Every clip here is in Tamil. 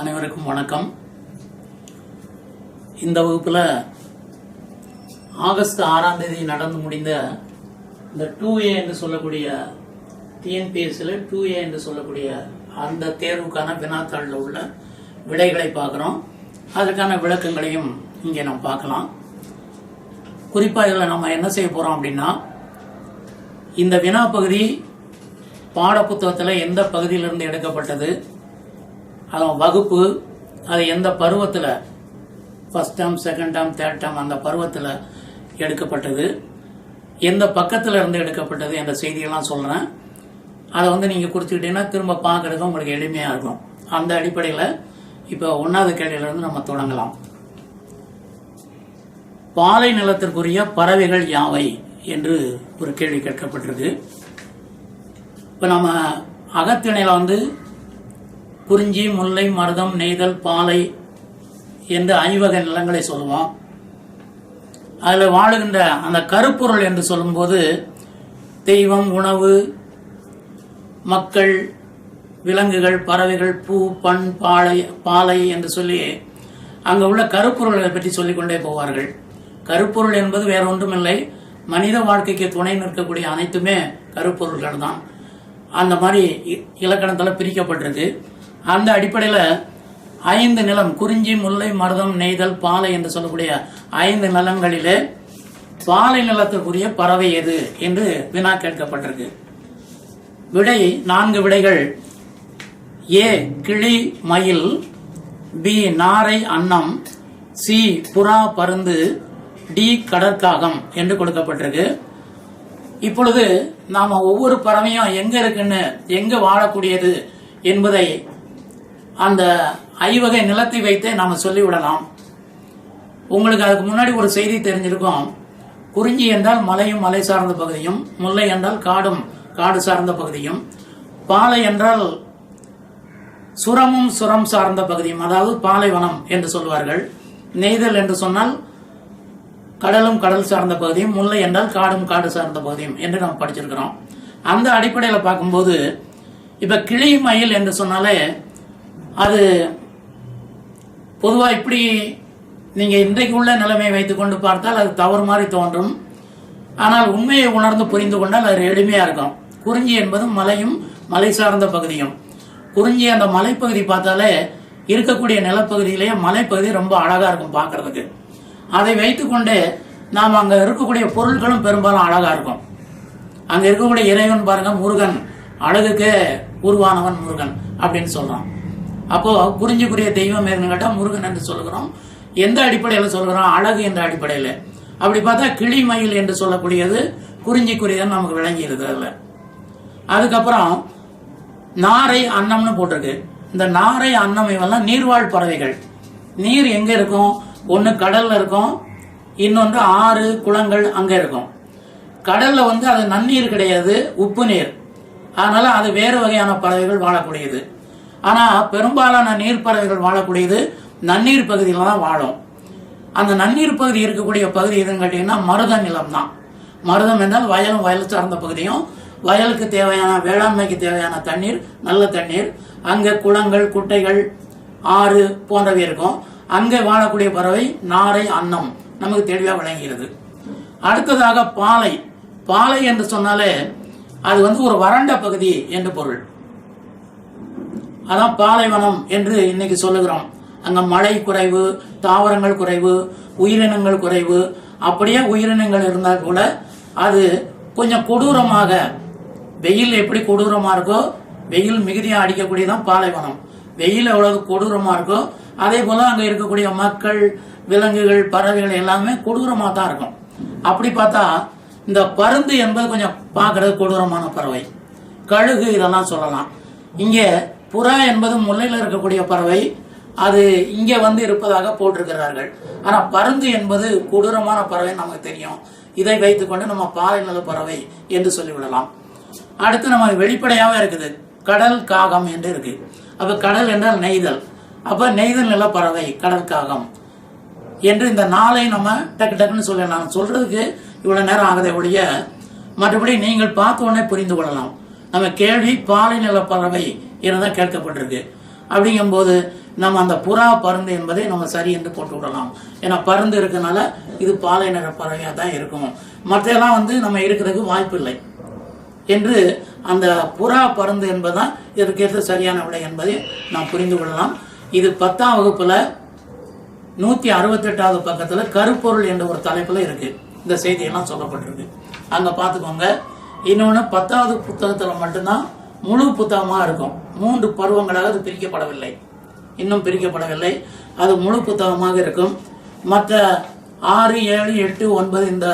அனைவருக்கும் வணக்கம். இந்த வகுப்பில் ஆகஸ்ட் 6ஆம் தேதி நடந்து முடிந்த இந்த 2A என்று சொல்லக்கூடிய டிஎன்பிஎஸ்சியில் 2A என்று சொல்லக்கூடிய அந்த தேர்வுக்கான வினாத்தாளில் உள்ள விடைகளை பார்க்குறோம். அதற்கான விளக்கங்களையும் இங்கே நம்ம பார்க்கலாம். குறிப்பாக இதில் நம்ம என்ன செய்ய போகிறோம் அப்படின்னா, இந்த வினா பகுதி பாடப்புத்தகத்தில் எந்த பகுதியிலிருந்து எடுக்கப்பட்டது, அதன் வகுப்பு, அது எந்த பருவத்தில், first term, second term, third term, அந்த பருவத்தில் எடுக்கப்பட்டது, எந்த பக்கத்தில் இருந்து எடுக்கப்பட்டது என்ற செய்தியெல்லாம் சொல்கிறேன். அதை நீங்கள் குறிச்சுக்கிட்டீங்கன்னா திரும்ப பார்க்கறதுக்கு உங்களுக்கு எளிமையாக இருக்கும். அந்த அடிப்படையில் இப்போ 1வது கேள்வியிலிருந்து நம்ம தொடங்கலாம். பாலை நிலத்திற்குரிய பறவைகள் யாவை என்று ஒரு கேள்வி கேட்கப்பட்டிருக்கு. இப்போ நம்ம அகத்திணையில் குறிஞ்சி, முல்லை, மருதம், நெய்தல், பாலை என்று 5 வகை நிலங்களை சொல்லுவோம். அதில் வாழுகின்ற அந்த கருப்பொருள் என்று சொல்லும்போது தெய்வம், உணவு, மக்கள், விலங்குகள், பறவைகள், பூ, பண், பாலை என்று சொல்லி அங்கே உள்ள கருப்பொருள்களை பற்றி சொல்லிக்கொண்டே போவார்கள். கருப்பொருள் என்பது வேற ஒன்றுமில்லை, மனித வாழ்க்கைக்கு துணை நிற்கக்கூடிய அனைத்துமே கருப்பொருள்கள் தான். அந்த மாதிரி இலக்கணத்தில் பிரிக்கப்பட்டிருக்கு. அந்த அடிப்படையில் 5 நிலம், குறிஞ்சி, முல்லை, மருதம், நெய்தல், பாலை என்று சொல்லக்கூடிய 5 நிலங்களிலே பாலை நிலத்திற்குரிய பறவை எது என்று வினா கேட்கப்பட்டிருக்கு. விடை 4 விடைகள். ஏ கிளி, மயில், பி நாரை, அன்னம், சி புறா, பருந்து, டி கடற்காகம் என்று கொடுக்கப்பட்டிருக்கு. இப்பொழுது நாம ஒவ்வொரு பறவையும் எங்க இருக்குன்னு, எங்க வாழக்கூடியது என்பதை அந்த 5 வகை நிலத்தை வைத்தே நாம சொல்லிவிடலாம். உங்களுக்கு அதுக்கு முன்னாடி ஒரு செய்தி தெரிஞ்சிருக்கும். குறிஞ்சி என்றால் மலையும் மலை சார்ந்த பகுதியும், முல்லை என்றால் காடும் காடு சார்ந்த பகுதியும், பாலை என்றால் சுரமும் சுரம் சார்ந்த பகுதியும், அதாவது பாலைவனம் என்று சொல்வார்கள். நெய்தல் என்று சொன்னால் கடலும் கடல் சார்ந்த பகுதியும், முல்லை என்றால் காடும் காடு சார்ந்த பகுதியும் என்று நாம் படிச்சிருக்கிறோம். அந்த அடிப்படையில் பார்க்கும்போது இப்ப கிளி, மயில் என்று சொன்னாலே அது பொதுவாக இப்படி நீங்க இன்றைக்கு உள்ள நிலைமையை வைத்துக் கொண்டு பார்த்தால் அது தவறு மாதிரி தோன்றும். ஆனால் உண்மையை உணர்ந்து புரிந்து கொண்டால் அது எளிமையா இருக்கும். குறிஞ்சி என்பது மலையும் மலை சார்ந்த பகுதியும். குறிஞ்சி அந்த மலைப்பகுதி பார்த்தாலே இருக்கக்கூடிய நிலப்பகுதியிலேயே மலைப்பகுதி ரொம்ப அழகா இருக்கும் பார்க்கறதுக்கு. அதை வைத்துக்கொண்டு நாம் அங்க இருக்கக்கூடிய பொருட்களும் பெரும்பாலும் அழகா இருக்கும். அங்க இருக்கக்கூடிய இறைவன் பாருங்க, முருகன், அழகுக்கு உருவானவன் முருகன் அப்படின்னு சொல்றான். அப்போ குறிஞ்சிக்குரிய தெய்வம் எதுன்னு கேட்டா முருகன் என்று சொல்லுகிறோம். எந்த அடிப்படையில் சொல்கிறோம்? அழகு என்ற அடிப்படையில். அப்படி பார்த்தா கிளி, மயில் என்று சொல்லக்கூடியது குறிஞ்சிக்குரியதுன்னு நமக்கு விளங்கி இருக்கிறதுல. அதுக்கப்புறம் நாரை, அன்னம்னு போட்டிருக்கு. இந்த நாரை, அன்னம் இவெல்லாம் நீர்வாழ் பறவைகள். நீர் எங்க இருக்கும்? ஒன்னு கடல்ல இருக்கும், இன்னொன்று ஆறு, குளங்கள் அங்க இருக்கும். கடல்ல அது நன்னீர் கிடையாது, உப்பு நீர். அதனால அது வேறு வகையான பறவைகள் வாழக்கூடியது. ஆனா பெரும்பாலான நீர் பறவைகள் வாழக்கூடியது நன்னீர் பகுதியில தான் வாழும். அந்த நன்னீர் பகுதி இருக்கக்கூடிய பகுதி எதுன்னு கேட்டீங்கன்னா மருத நிலம் தான். மருதம் என்றால் வயலும் வயல் சார்ந்த பகுதியும், வயலுக்கு தேவையான, வேளாண்மைக்கு தேவையான தண்ணீர், நல்ல தண்ணீர், அங்க குளங்கள், குட்டைகள், ஆறு போன்றவை இருக்கும். அங்கே வாழக்கூடிய பறவை நாரை, அன்னம் நமக்கு தெளிவாக விளங்குகிறது. அடுத்ததாக பாலை. பாலை என்று சொன்னாலே அது ஒரு வறண்ட பகுதி என்று பொருள். அதான் பாலைவனம் என்று இன்னைக்கு சொல்லுகிறோம். அங்க மழை குறைவு, தாவரங்கள் குறைவு, உயிரினங்கள் குறைவு. அப்படியே உயிரினங்கள் இருந்தால் கூட அது கொஞ்சம் கொடூரமாக, வெயில் எப்படி கொடூரமா இருக்கோ, வெயில் மிகுதியா அடிக்கக்கூடியதான் பாலைவனம். வெயில் எவ்வளவு கொடூரமா இருக்கோ அதே போல அங்க இருக்கக்கூடிய மக்கள், விலங்குகள், பறவைகள் எல்லாமே கொடூரமா தான் இருக்கும். அப்படி பார்த்தா இந்த பருந்து என்பது கொஞ்சம் பார்க்கறது கொடூரமான பறவை. கழுகு இதெல்லாம் சொல்லலாம். இங்க புறா என்பது முல்லையில் இருக்கக்கூடிய பறவை, அது இங்க இருப்பதாக போட்டிருக்கிறார்கள். ஆனா பருந்து என்பது கொடூரமான பறவை நமக்கு தெரியும். இதை வைத்துக்கொண்டு நம்ம பாலை நில பறவை என்று சொல்லிவிடலாம். அடுத்து நம்ம வெளிப்படையாவே இருக்குது, கடல் காகம் என்று இருக்கு. அப்ப கடல் என்றால் நெய்தல். அப்ப நெய்தல் நில பறவை கடல் காகம் என்று இந்த 4ஐ நம்ம டக்கு டக்குன்னு சொல்லலாம். சொல்றதுக்கு இவ்வளவு நேரம் ஆகுதே ஒழிய மற்றபடி நீங்கள் பார்த்த உடனே புரிந்து கொள்ளலாம். நம்ம கேள்வி பாலை நில பறவை என்றுதான் கேட்கப்பட்டிருக்கு. அப்படிங்கும்போது நம்ம அந்த புறா பருந்து என்பதை நம்ம சரி என்று போட்டு விடலாம். ஏன்னா பருந்து இருக்கனால இது பாலை நிற பறவையாக தான் இருக்கும், மற்றெல்லாம் நம்ம இருக்கிறதுக்கு வாய்ப்பு இல்லை என்று அந்த புறா பருந்து என்பதுதான் இதற்கேற்ற சரியான விடை என்பதை நாம் புரிந்து கொள்ளலாம். இது 10ஆம் வகுப்புல 168வது பக்கத்துல கருப்பொருள் என்ற ஒரு தலைப்புல இருக்கு, இந்த செய்தியெல்லாம் சொல்லப்பட்டிருக்கு, அங்க பாத்துக்கோங்க. இன்னொன்னு 10வது புத்தகத்துல மட்டும்தான் முழு புத்தகமா இருக்கும், 3 பருவங்களாக அது பிரிக்கப்படவில்லை, இன்னும் பிரிக்கப்படவில்லை, அது முழு புத்தகமாக இருக்கும். மற்ற 6, 7, 8, 9 இந்த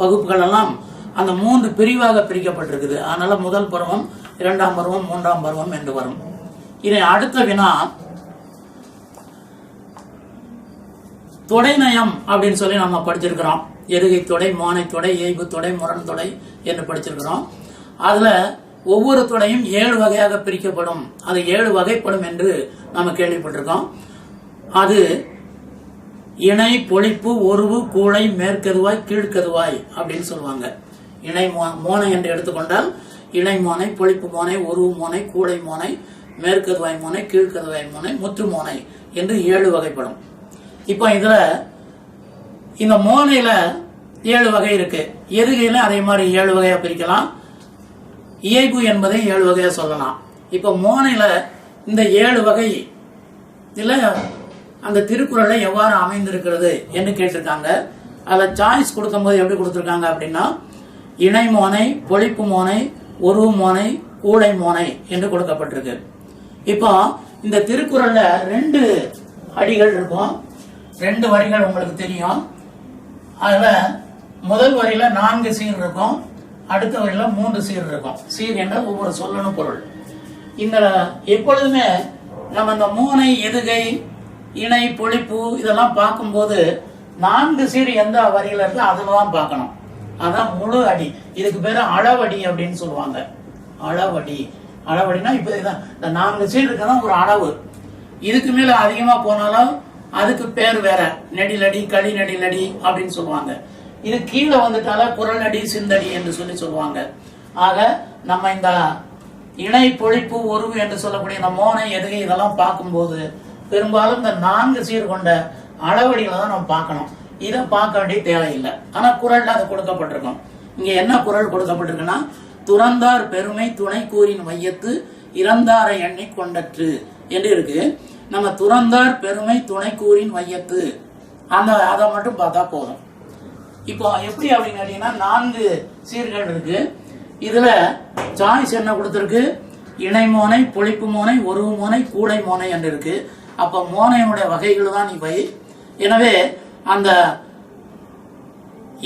வகுப்புகள் எல்லாம் அந்த 3 பிரிவாக பிரிக்கப்பட்டிருக்குது. அதனால முதல் பருவம், 2ஆம் பருவம், 3ஆம் பருவம் என்று வரும். இதை அடுத்த வினா தொடைநயம் அப்படின்னு சொல்லி நம்ம படிச்சிருக்கிறோம். எருகை தொடை, மோனை தொடை, ஏய்பு தொடை, முரண் தொடை என்று படிச்சிருக்கிறோம். அதுல ஒவ்வொரு தொடையும் 7 வகையாக பிரிக்கப்படும், அது 7 வகைப்படும் என்று நம்ம கேள்விப்பட்டிருக்கோம். அது இணை, பொழிப்பு, ஒருவு, கூளை, மேற்கதுவாய், கீழ்கதுவாய் அப்படின்னு சொல்லுவாங்க. இணை மோனை என்று எடுத்துக்கொண்டால் இணை மோனை, பொழிப்பு மோனை, ஒருவு மோனை, கூளை மோனை, மேற்கதுவாய் மோனை, கீழ்கதுவாய் மோனை, முற்று மோனை என்று 7 வகைப்படும். இப்போ இதுல இந்த மோனையில 7 வகை இருக்கு, எதுகையில அதே மாதிரி 7 வகையா பிரிக்கலாம், இயைபு என்பதை 7 வகையா சொல்லலாம். இப்ப மோனையில இந்த 7 வகை இல்ல அந்த திருக்குறள்ல எவ்வாறு அமைந்திருக்கிறது என்று கேட்டிருக்காங்க. அதுல சாய்ஸ் கொடுக்கும்போது எப்படி கொடுத்திருக்காங்க அப்படின்னா, இணை மோனை, பொழிப்பு மோனை, ஒருவு மோனை, கூளை மோனை என்று கொடுக்கப்பட்டிருக்கு. இப்போ இந்த திருக்குறள்ல 2 அடிகள் இருக்கும், 2 வரிகள் உங்களுக்கு தெரியும். அதுல முதல் வரியில 4 சீர் இருக்கும், அடுத்த வரியில 3 சீர் இருக்கும். சீர் என்ற ஒவ்வொரு சொல்லணும் பொருள். இந்த எப்பொழுதுமே நம்ம இந்த மோனை, எதுகை, இணை, பொழிப்பு இதெல்லாம் பார்க்கும்போது 4 சீர் எந்த வரியில இருக்கு அதுலதான் பார்க்கணும். அதான் முழு அடி. இதுக்கு பேரு அளவடி அப்படின்னு சொல்லுவாங்க. அளவடி, அளவடினா இப்ப இந்த 4 சீர் இருக்கதான் ஒரு அளவு. இதுக்கு மேல அதிகமா போனாலும் அதுக்கு பேர் வேற, நெடிலடி, களி நெடிலடி அப்படின்னு சொல்லுவாங்க. இது கீழே வந்துட்டால குரலடி, சிந்தடி என்று சொல்லுவாங்க. ஆக நம்ம இந்த இணை, பொழிப்பு, ஒருவு என்று சொல்லக்கூடிய இந்த மோனை, எதுகை இதெல்லாம் பார்க்கும்போது பெரும்பாலும் இந்த 4 சீர் கொண்ட அளவடிகளை தான் நம்ம பார்க்கணும். இதை பார்க்க வேண்டிய தேவையில்லை. ஆனா குரல்ல அது கொடுக்கப்பட்டிருக்கும். இங்க என்ன குரல் கொடுக்கப்பட்டிருக்குன்னா, துறந்தார் பெருமை துணை கூறின் மையத்து இறந்தாரை எண்ணி கொண்டற்று என்று இருக்கு. நம்ம துறந்தார் பெருமை துணை கூறின் மையத்து அதை மட்டும் பார்த்தா போதும். இப்போ எப்படி அப்படின்னு கேட்டீங்கன்னா 4 சீர்கள் இருக்கு. இதுல சாய்ஸ் என்ன கொடுத்திருக்கு, இணை மோனை, பொழிப்பு மோனை, ஒருவு மோனை, கூடை மோனை என்று இருக்கு. அப்ப மோனையினுடைய வகைகள் தான் இவை. எனவே அந்த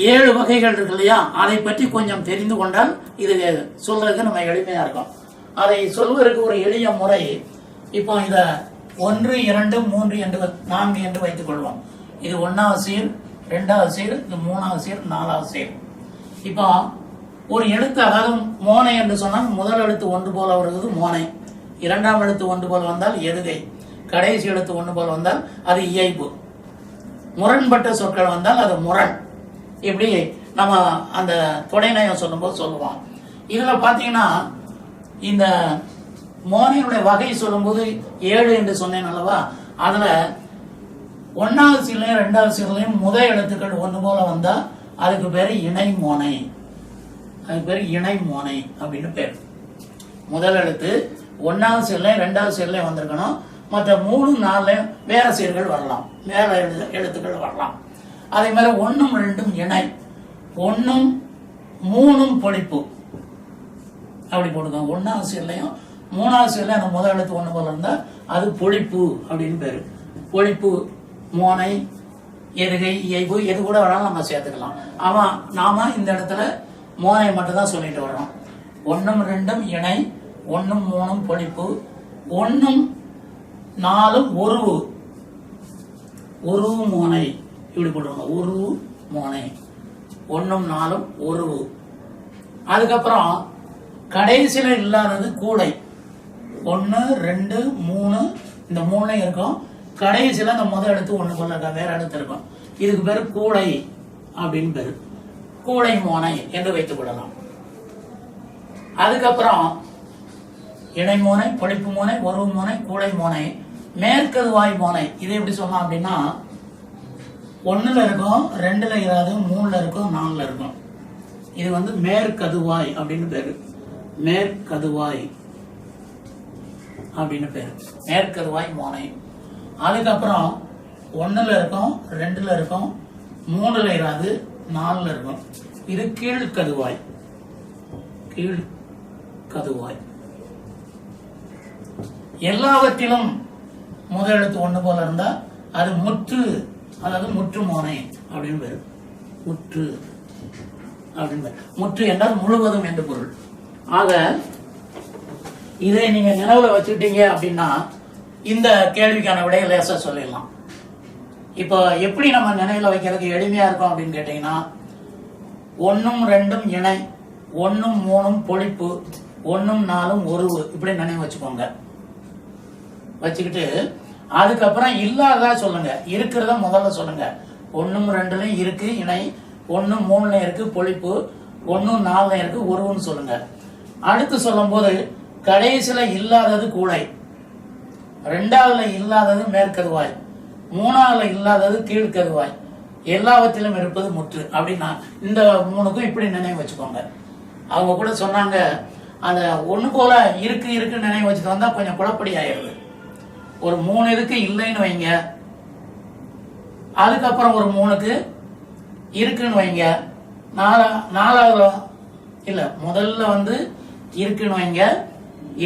7 வகைகள் இருக்கு இல்லையா, அதை பற்றி கொஞ்சம் தெரிந்து கொண்டால் இது சொல்றதுக்கு நம்ம எளிமையா இருக்கும். அதை சொல்வதற்கு ஒரு எளிய முறை, இப்போ இத 1, 2, 3 என்று 4 என்று வைத்துக் கொள்வோம். இது 1வது சீர், 2வது சீர், இது 3வது சீர், 4வது சீர். இப்போ ஒரு எழுத்து, அதாவது மோனை என்று சொன்னால் முதல் எழுத்து ஒன்று போல வருவது மோனை, 2ஆம் எழுத்து ஒன்று போல வந்தால் எதுகை, கடைசி எழுத்து ஒன்று போல வந்தால் அது இயைபு, முரண்பட்ட சொற்கள் வந்தால் அது முரண். இப்படி நம்ம அந்த தொடைநயம் சொல்லும்போது சொல்லுவோம். இதுல பாத்தீங்கன்னா இந்த மோனையுடைய வகை சொல்லும்போது 7 என்று சொன்னேன் அல்லவா, அதுல 1வது சீர்லையும் 2வது சீர்லையும் முதல் எழுத்துக்கள் ஒன்று போல வந்தா அதுக்கு பேரு இணை மோனை, அதுக்கு பேரு இணை மோனை அப்படின்னு பேர். முதல் எழுத்து 1வது சீர்லையும் 2வது சீர்லையும் வந்திருக்கணும், மற்ற 3, 4 வேற சீர்கள் வரலாம், வேற எழுத்துக்கள் வரலாம். அதே மாதிரி 1ம் 2ம் இணை, 1ம் 3ம் பொழிப்பு அப்படி போட்டுக்கோங்க. 1வது சீர்லையும் 3வது சீர்ல அந்த முதல் எழுத்து ஒண்ணு போல இருந்தா அது பொழிப்பு அப்படின்னு பேரு. பொழிப்பு, மோனை, எதுகை, இயைபு எது கூட வேணாலும் நம்ம சேர்த்துக்கலாம். ஆமா, நாம இந்த இடத்துல மோனை மட்டும் தான் சொல்லிட்டு வர்றோம். 1ம் 2ம் இணை, 1ம் 3ம் பொழிப்பு, 1ம் 4ம் ஒருவு, ஒருவு மோனை இப்படி போட்டுருங்க. ஒருவு மோனை, 1ம் 4ம் ஒருவு. அதுக்கப்புறம் கடைசியில இல்லாதது கூளை, 1, 2, 3 இந்த 3 இருக்கும். கடைசியில அந்த முதல் எழுத்து ஒண்ணு போல இருக்க வேற எழுத்து இருக்கும். இதுக்கு பேரு கூளை அப்படின்னு பேரு. கூளை மோனை என்று வைத்துக் கொள்ளலாம். அதுக்கப்புறம் இணை மோனை, பொழிப்பு மோனை, ஒருவு மோனை, கூளை மோனை மேற்கதுவாய் மோனை இது எப்படி சொல்லலாம் அப்படின்னா 1ல இருக்கும், 2ல இராது, 3ல இருக்கும், 4ல இருக்கும். இது வந்து மேற்கதுவாய் அப்படின்னு பேரு. மேற்கதுவாய் அப்படின்னு பேரு. மேற்கதுவாய் மோனை. அதுக்கப்புறம் 1ல இருக்கும், 2ல இருக்கும், 3ல இராது, 4ல இருக்கும். இது கீழ்கதுவாய். கீழ்கதுவாய். எல்லாவற்றிலும் முதல் எழுத்து 1 போல இருந்தா அது முற்று, அதாவது முற்று மோனை அப்படின்னு பேரு. முற்று அப்படின்னு பேரு. முற்று என்றால் முழுவதும் என்று பொருள். ஆக இதை நீங்க நினைவுல வச்சுக்கிட்டீங்க அப்படின்னா இந்த கேள்விக்கான விடையை லேசா சொல்லிடலாம். இப்போ எப்படி நம்ம நினைவுல வைக்கிறதுக்கு எளிமையா இருக்கும் அப்படின்னு கேட்டீங்கன்னா 1ம் 2ம் இணை, 1ம் 3ம் பொழிப்பு, 1ம் 4ம் ஒருவு, இப்படி நினைவு வச்சுக்கோங்க. வச்சுக்கிட்டு அதுக்கப்புறம் இல்லாததா சொல்லுங்க, இருக்கிறத முதல்ல சொல்லுங்க. 1ம் 2லயும் இருக்கு இணை, 1ம் 3ல இருக்கு பொழிப்பு, 1ம் 4ல இருக்கு ஒருவுன்னு சொல்லுங்க. அடுத்து சொல்லும் போது கடைசியில இல்லாதது கூடை, 2வதுல இல்லாதது மேற்கதுவாய், 3வதுல இல்லாதது கீழ்கதுவாய், எல்லாவற்றிலும் இருப்பது முற்று அப்படின்னா இந்த 3க்கும் இப்படி நினைவு வச்சுக்கோங்க. அவங்க கூட சொன்னாங்க அந்த 1 போல இருக்கு நினைவு வச்சுட்டு வந்தா கொஞ்சம் குழப்படி ஆயிடுது. ஒரு 3 இதுக்கு இல்லைன்னு வைங்க, அதுக்கப்புறம் ஒரு 3க்கு இருக்குன்னு வைங்க, 4வது இல்ல முதல்ல வந்து இருக்குன்னு வைங்க,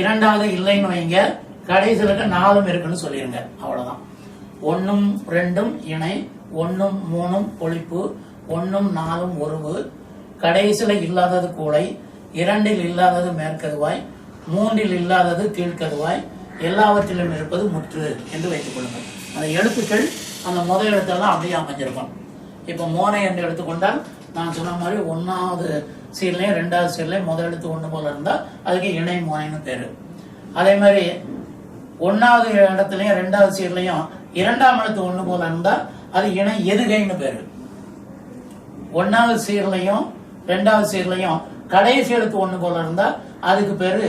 2வது இல்லைன்னு வைங்க, கடைசியில 4ம் இருக்குன்னு சொல்லிருங்க. அவ்வளவுதான். 1ம் 2ம் இணை, 1ம் 3ம் பொழிப்பு, 1ம் 4ம் ஒருவு, கடைசியில இல்லாதது கூடை, 2ல் இல்லாதது மேற்கதுவாய், 3ல் இல்லாதது கீழ்கதுவாய், எல்லாவற்றிலும் இருப்பது முற்று என்று வைத்துக் கொள்ளுங்கள். அந்த எழுத்துக்கள் அந்த முதல் எழுத்தெல்லாம் அப்படியே அமைஞ்சிருக்கும். இப்ப மோனை என்று எடுத்துக்கொண்டால் நான் சொன்ன மாதிரி 1வது சீர்லையும் 2வது சீர்லையும் முதல் எழுத்து 1 போல இருந்தா அதுக்கு இணை மோனைன்னு பேரு. அதே மாதிரி 1வது இடத்துலயும் 2வது சீர்லையும் 2ஆம் எழுத்து 1 போல இருந்தா அது இணை எதுகைன்னு பேரு. 1வது சீர்லையும் 2வது சீர்லையும் கடைசி எழுத்து 1 போல இருந்தா அதுக்கு பேரு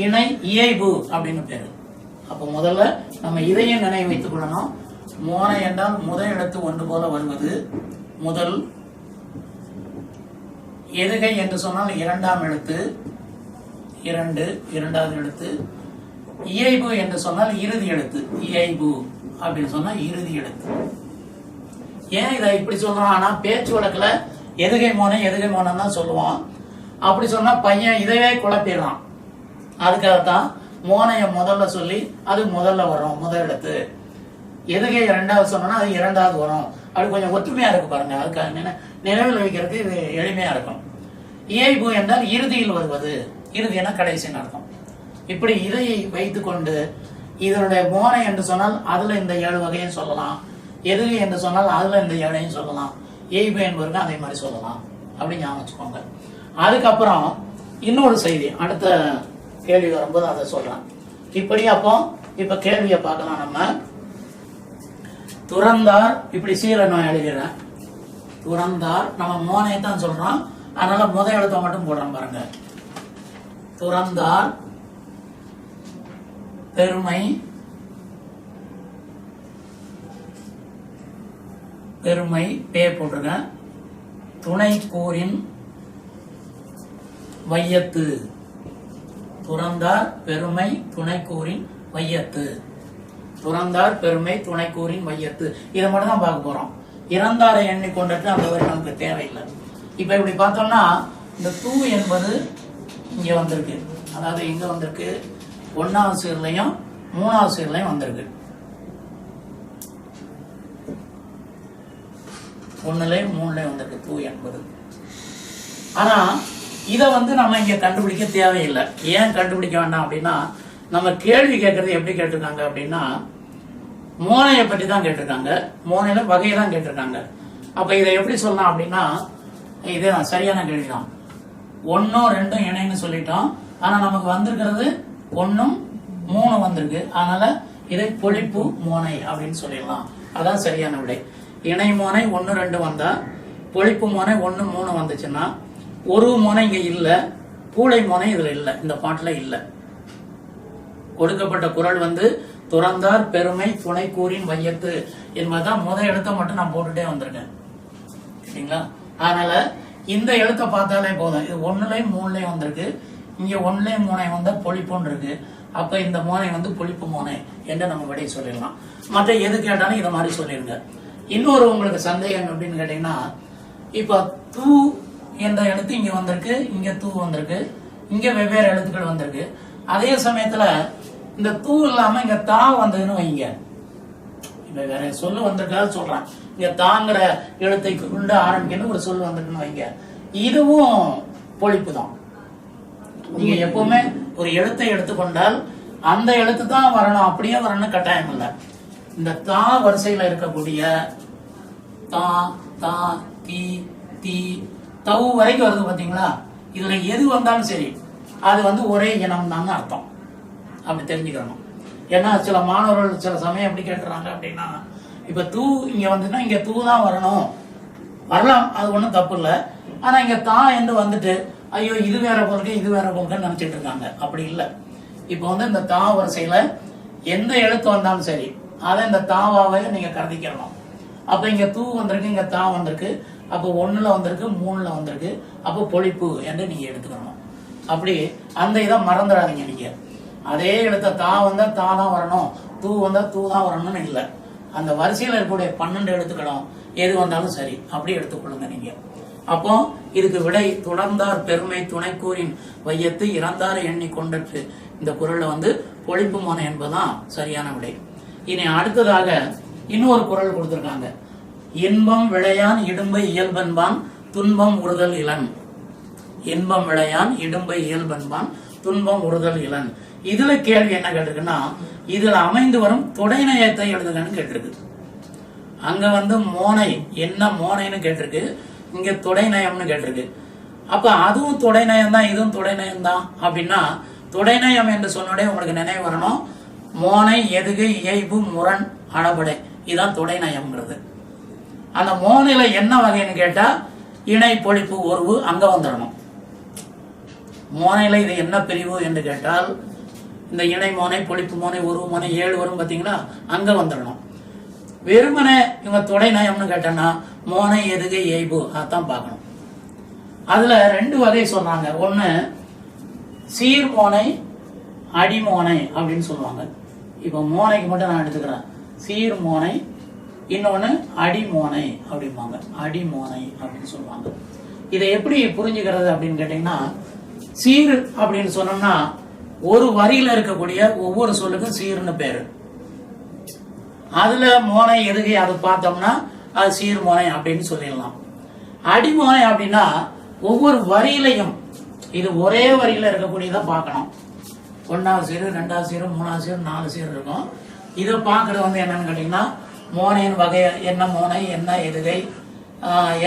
இணை இயைபு அப்படின்னு பேரு. அப்ப முதல்ல நம்ம இதையும் நினைவு வைத்துக் கொள்ளணும். மோனை என்றால் முதல் எழுத்து 1 போல வருவது முதல். எதுகை என்று சொன்னால் 2ஆம் எழுத்து 2, 2வது எழுத்து. இயைபு என்று சொன்னால் இறுதி எழுத்து, இயைபு அப்படின்னு சொன்னா இறுதி எழுத்து. ஏன் இதை இப்படி சொல்றோம்? ஆனா பேச்சு வழக்குல எதுகை மோனம் தான் சொல்லுவோம். அப்படி சொன்னா பையன் இதையே குழப்பிடுறான். அதுக்காகத்தான் மோனைய முதல்ல சொல்லி அது முதல்ல வரும், முதல் எழுத்து. எதுகை 2வது சொன்னா அது 2வது வரும். அது கொஞ்சம் ஒற்றுமையா இருக்கு பாருங்க. அதுக்காக நினைவில் வைக்கிறதுக்கு இது எளிமையா இருக்கும். இயைபு என்றால் இறுதியில் வருவது, இறுதினா கடைசின்னு அர்த்தம். இப்படி இதை வைத்துக் கொண்டு இதனுடைய மோனை என்று சொன்னால் அதுல இந்த 7 வகையும் சொல்லலாம், எதுகை என்று சொன்னால் அதுல இந்த 7ஐயும் சொல்லலாம், இயைபு என்பவர்கள் அதே மாதிரி சொல்லலாம். அப்படி ஞாபகம் வச்சுக்கோங்க. அதுக்கப்புறம் இன்னொரு செய்தி அடுத்த கேள்வி வரும்போது அதை சொல்றேன். இப்படி அப்போ இப்ப கேள்வியை பார்க்கலாம். நம்ம துறந்தார், இப்படி சீரை நான் எழுதுறேன். துறந்தார் நம்ம மோனை தான் சொல்றோம், அதனால முதல் எழுத்த மட்டும் போடுறோம் பாருங்க. துறந்தார் பெருமை, பெருமை பே போட்டிருக்க, துணை கூறின் வையத்து. துறந்தார் பெருமை துணை கூறின் வையத்து. துறந்தார் பெருமை துணை கூறின் வையத்து. இதை மட்டும் தான் பார்க்க போறோம். இறந்தாரை எண்ணிக்கொண்டுட்டு அந்த வரி நமக்கு தேவையில்லை. இப்ப இப்படி பார்த்தோம்னா இந்த தூ என்பது இங்க வந்திருக்கு. அதாவது எங்க வந்திருக்கு? 1வது சீர்லையும் 3வது சீர்லையும் வந்திருக்கு. 1லயும் 3லயும் வந்திருக்கு தூ என்பது. ஆனா இத நம்ம இங்க கண்டுபிடிக்க தேவையில்லை. ஏன் கண்டுபிடிக்க வேண்டாம் அப்படின்னா, நம்ம கேள்வி கேட்கறது எப்படி கேட்டிருக்காங்க அப்படின்னா மோனையை பற்றி தான் கேட்டிருக்காங்க, மோனையில வகையை தான் கேட்டிருக்காங்க. அப்ப இதை எப்படி சொல்லலாம் அப்படின்னா இதுதான் சரியான கேள்விதான். 1ம் 2ம் இணைன்னு சொல்லிட்டோம். ஆனா நமக்கு வந்திருக்கிறது 1ம் 3 வந்திருக்கு. அதனால இதை பொழிப்பு மோனை அப்படின்னு சொல்லிடலாம். அதான் சரியான விடை. இணை மோனை 1 2 வந்தா, பொழிப்பு மோனை 1 3 வந்துச்சுன்னா, ஒரு மோனை இங்க இல்ல, பூளை மோனை இதுல இல்ல, இந்த பாட்டுல இல்ல. கொடுக்கப்பட்ட குறள் துறந்தார் பெருமை துணை கூறின் வையத்து என்பதுதான் முதல் எழுத்தை மட்டும் நான் போட்டுட்டே வந்திருக்கேன். சரிங்களா? அதனால இந்த எழுத்தை பார்த்தாலே போதும். இது 1லயும் 3லயும் வந்திருக்கு. இங்க 1லயும் 3 வந்தா பொழிப்புன்னு இருக்கு. அப்ப இந்த மோனை பொழிப்பு மோனை என்று நம்ம விடை சொல்லிடலாம். மற்ற எது கேட்டாலும் இதை மாதிரி சொல்லிடுங்க. இன்னொரு உங்களுக்கு சந்தேகம் அப்படின்னு கேட்டீங்கன்னா, இப்ப தூ என்ற எழுத்து இங்க வந்திருக்கு, இங்க தூ வந்திருக்கு, இங்க வெவ்வேறு எழுத்துக்கள் வந்திருக்கு. அதே சமயத்துல இந்த தூ இல்லாம இங்க தா வந்ததுன்னு வைங்க. இப்ப வேற சொல்லு வந்திருக்காது சொல்றேன். இங்க தாங்கிற எழுத்தை கொண்டு ஆரம்பிக்கணும் ஒரு சொல் வந்திருக்குன்னு வைங்க. இதுவும் பொழிப்பு தான். நீங்க எப்பவுமே ஒரு எழுத்தை எடுத்துக்கொண்டால் அந்த எழுத்து தான் வரணும், அப்படியே வரணும் கட்டாயம் இல்லை. இந்த தா வரிசையில இருக்கக்கூடிய தா தா தி தி தவு வரைக்கும் வருது பாத்தீங்களா? இதுல எது வந்தாலும் சரி அது ஒரே இனம் தான் அர்த்தம். அப்படி தெரிஞ்சுக்கணும். ஏன்னா சில மாணவர்கள் சில சமயம் எப்படி கேட்டுறாங்க அப்படின்னா, இப்ப தூ இங்க வந்துன்னா இங்க தூ தான் வரணும், வரலாம், அது ஒண்ணும் தப்பு இல்லை. ஆனா இங்க தா என்று வந்துட்டு ஐயோ இது வேற பொருட்க இது வேற பொருட்கள் நினைச்சிட்டு இருக்காங்க. அப்படி இல்லை. இப்ப இந்த தா வரிசையில எந்த எழுத்து வந்தாலும் சரி அதை இந்த தாவாவை நீங்க கருதிக்கிறணும். அப்ப இங்க தூ வந்திருக்கு, இங்க தா வந்திருக்கு, அப்போ 1ல வந்திருக்கு, 3ல வந்திருக்கு, அப்போ பொழிப்பு என்று நீங்க எடுத்துக்கணும். அப்படி அந்த இதை மறந்துடாதீங்க. நீங்க அதே எழுத்த தா வந்தா தா தான் வரணும், தூ வந்தா தூ தான் வரணும்னு இல்லை. அந்த வரிசையில இருக்கக்கூடிய 12 எழுத்துக்களும் எது வந்தாலும் சரி அப்படி எடுத்துக்கொள்ளுங்க நீங்க. அப்போ இதுக்கு விடை துறந்தார் பெருமை துணைக்கூறின் வையத்து இறந்தார எண்ணி கொண்டற்று. இந்த குறள்ல பொழிப்பு மோனை என்பதுதான் சரியான விடை. இனி அடுத்ததாக இன்னொரு குறள் கொடுத்திருக்காங்க. இன்பம் விளையான் இடும்பை இயல்பன்பான் துன்பம் உறுதல் இளன். இன்பம் விளையான் இடும்பை இயல்பன்பான் துன்பம் உறுதல் இளன். இதுல கேள்வி என்ன கேட்டிருக்குன்னா, இதுல அமைந்து வரும் தொடைநயத்தை எழுதுகன்னு கேட்டிருக்கு. அங்க மோனை என்ன மோனைன்னு கேட்டிருக்கு, இங்க தொடைநயம்னு கேட்டிருக்கு. அப்ப அதுவும் தொடைநயம் தான், இதுவும் தொடைநயம் தான். அப்படின்னா தொடைநயம் என்று சொன்னோடே உங்களுக்கு நினைவு வரணும், மோனை எதுகை இயைபு முரண் அளபடை, இதுதான் தொடைநயம்ங்கிறது. அந்த மோனையில என்ன வகைன்னு கேட்டா இணை பொழிப்பு ஒருவு அங்க வந்துடணும். மோனையில இது என்ன பிரிவு என்று கேட்டால் இந்த இணை மோனை பொழிப்பு மோனை உருவு மோனை 7 வரும் பாத்தீங்களா, அங்க வந்துடணும். வெறுமனே இவங்க தொடைநயம்னு கேட்டோம்னா மோனை எதுகை இயைபு அதான் பார்க்கணும். அதுல 2 வகை சொன்னாங்க. ஒண்ணு சீர்மோனை அடிமோனை அப்படின்னு சொல்லுவாங்க. இப்ப மோனைக்கு மட்டும் நான் எடுத்துக்கிறேன், சீர்மோனை, இன்னொன்னு அடிமோனை அப்படிம்பாங்க. அடிமோனை அப்படின்னு சொல்லுவாங்க. இதை எப்படி புரிஞ்சுக்கிறது அப்படின்னு கேட்டீங்கன்னா, சீர் அப்படின்னு சொன்னோம்னா ஒரு வரியில இருக்கக்கூடிய ஒவ்வொரு சொல்லுக்கும் சீர்னு பேரு. அதுல மோனை எதுகை அதை பார்த்தோம்னா அது சீர்மோனை அப்படின்னு சொல்லிடலாம். அடிமோனை அப்படின்னா ஒவ்வொரு வரியிலையும் இது ஒரே வரியில இருக்கக்கூடியதை பார்க்கணும். 1வது சீர், 2வது சீர், 3வது சீர், 4 சீர் இருக்கும். இதை பார்க்கறது என்னன்னு கேட்டீங்கன்னா, மோனையின் வகை என்ன, மோனை என்ன எதுகை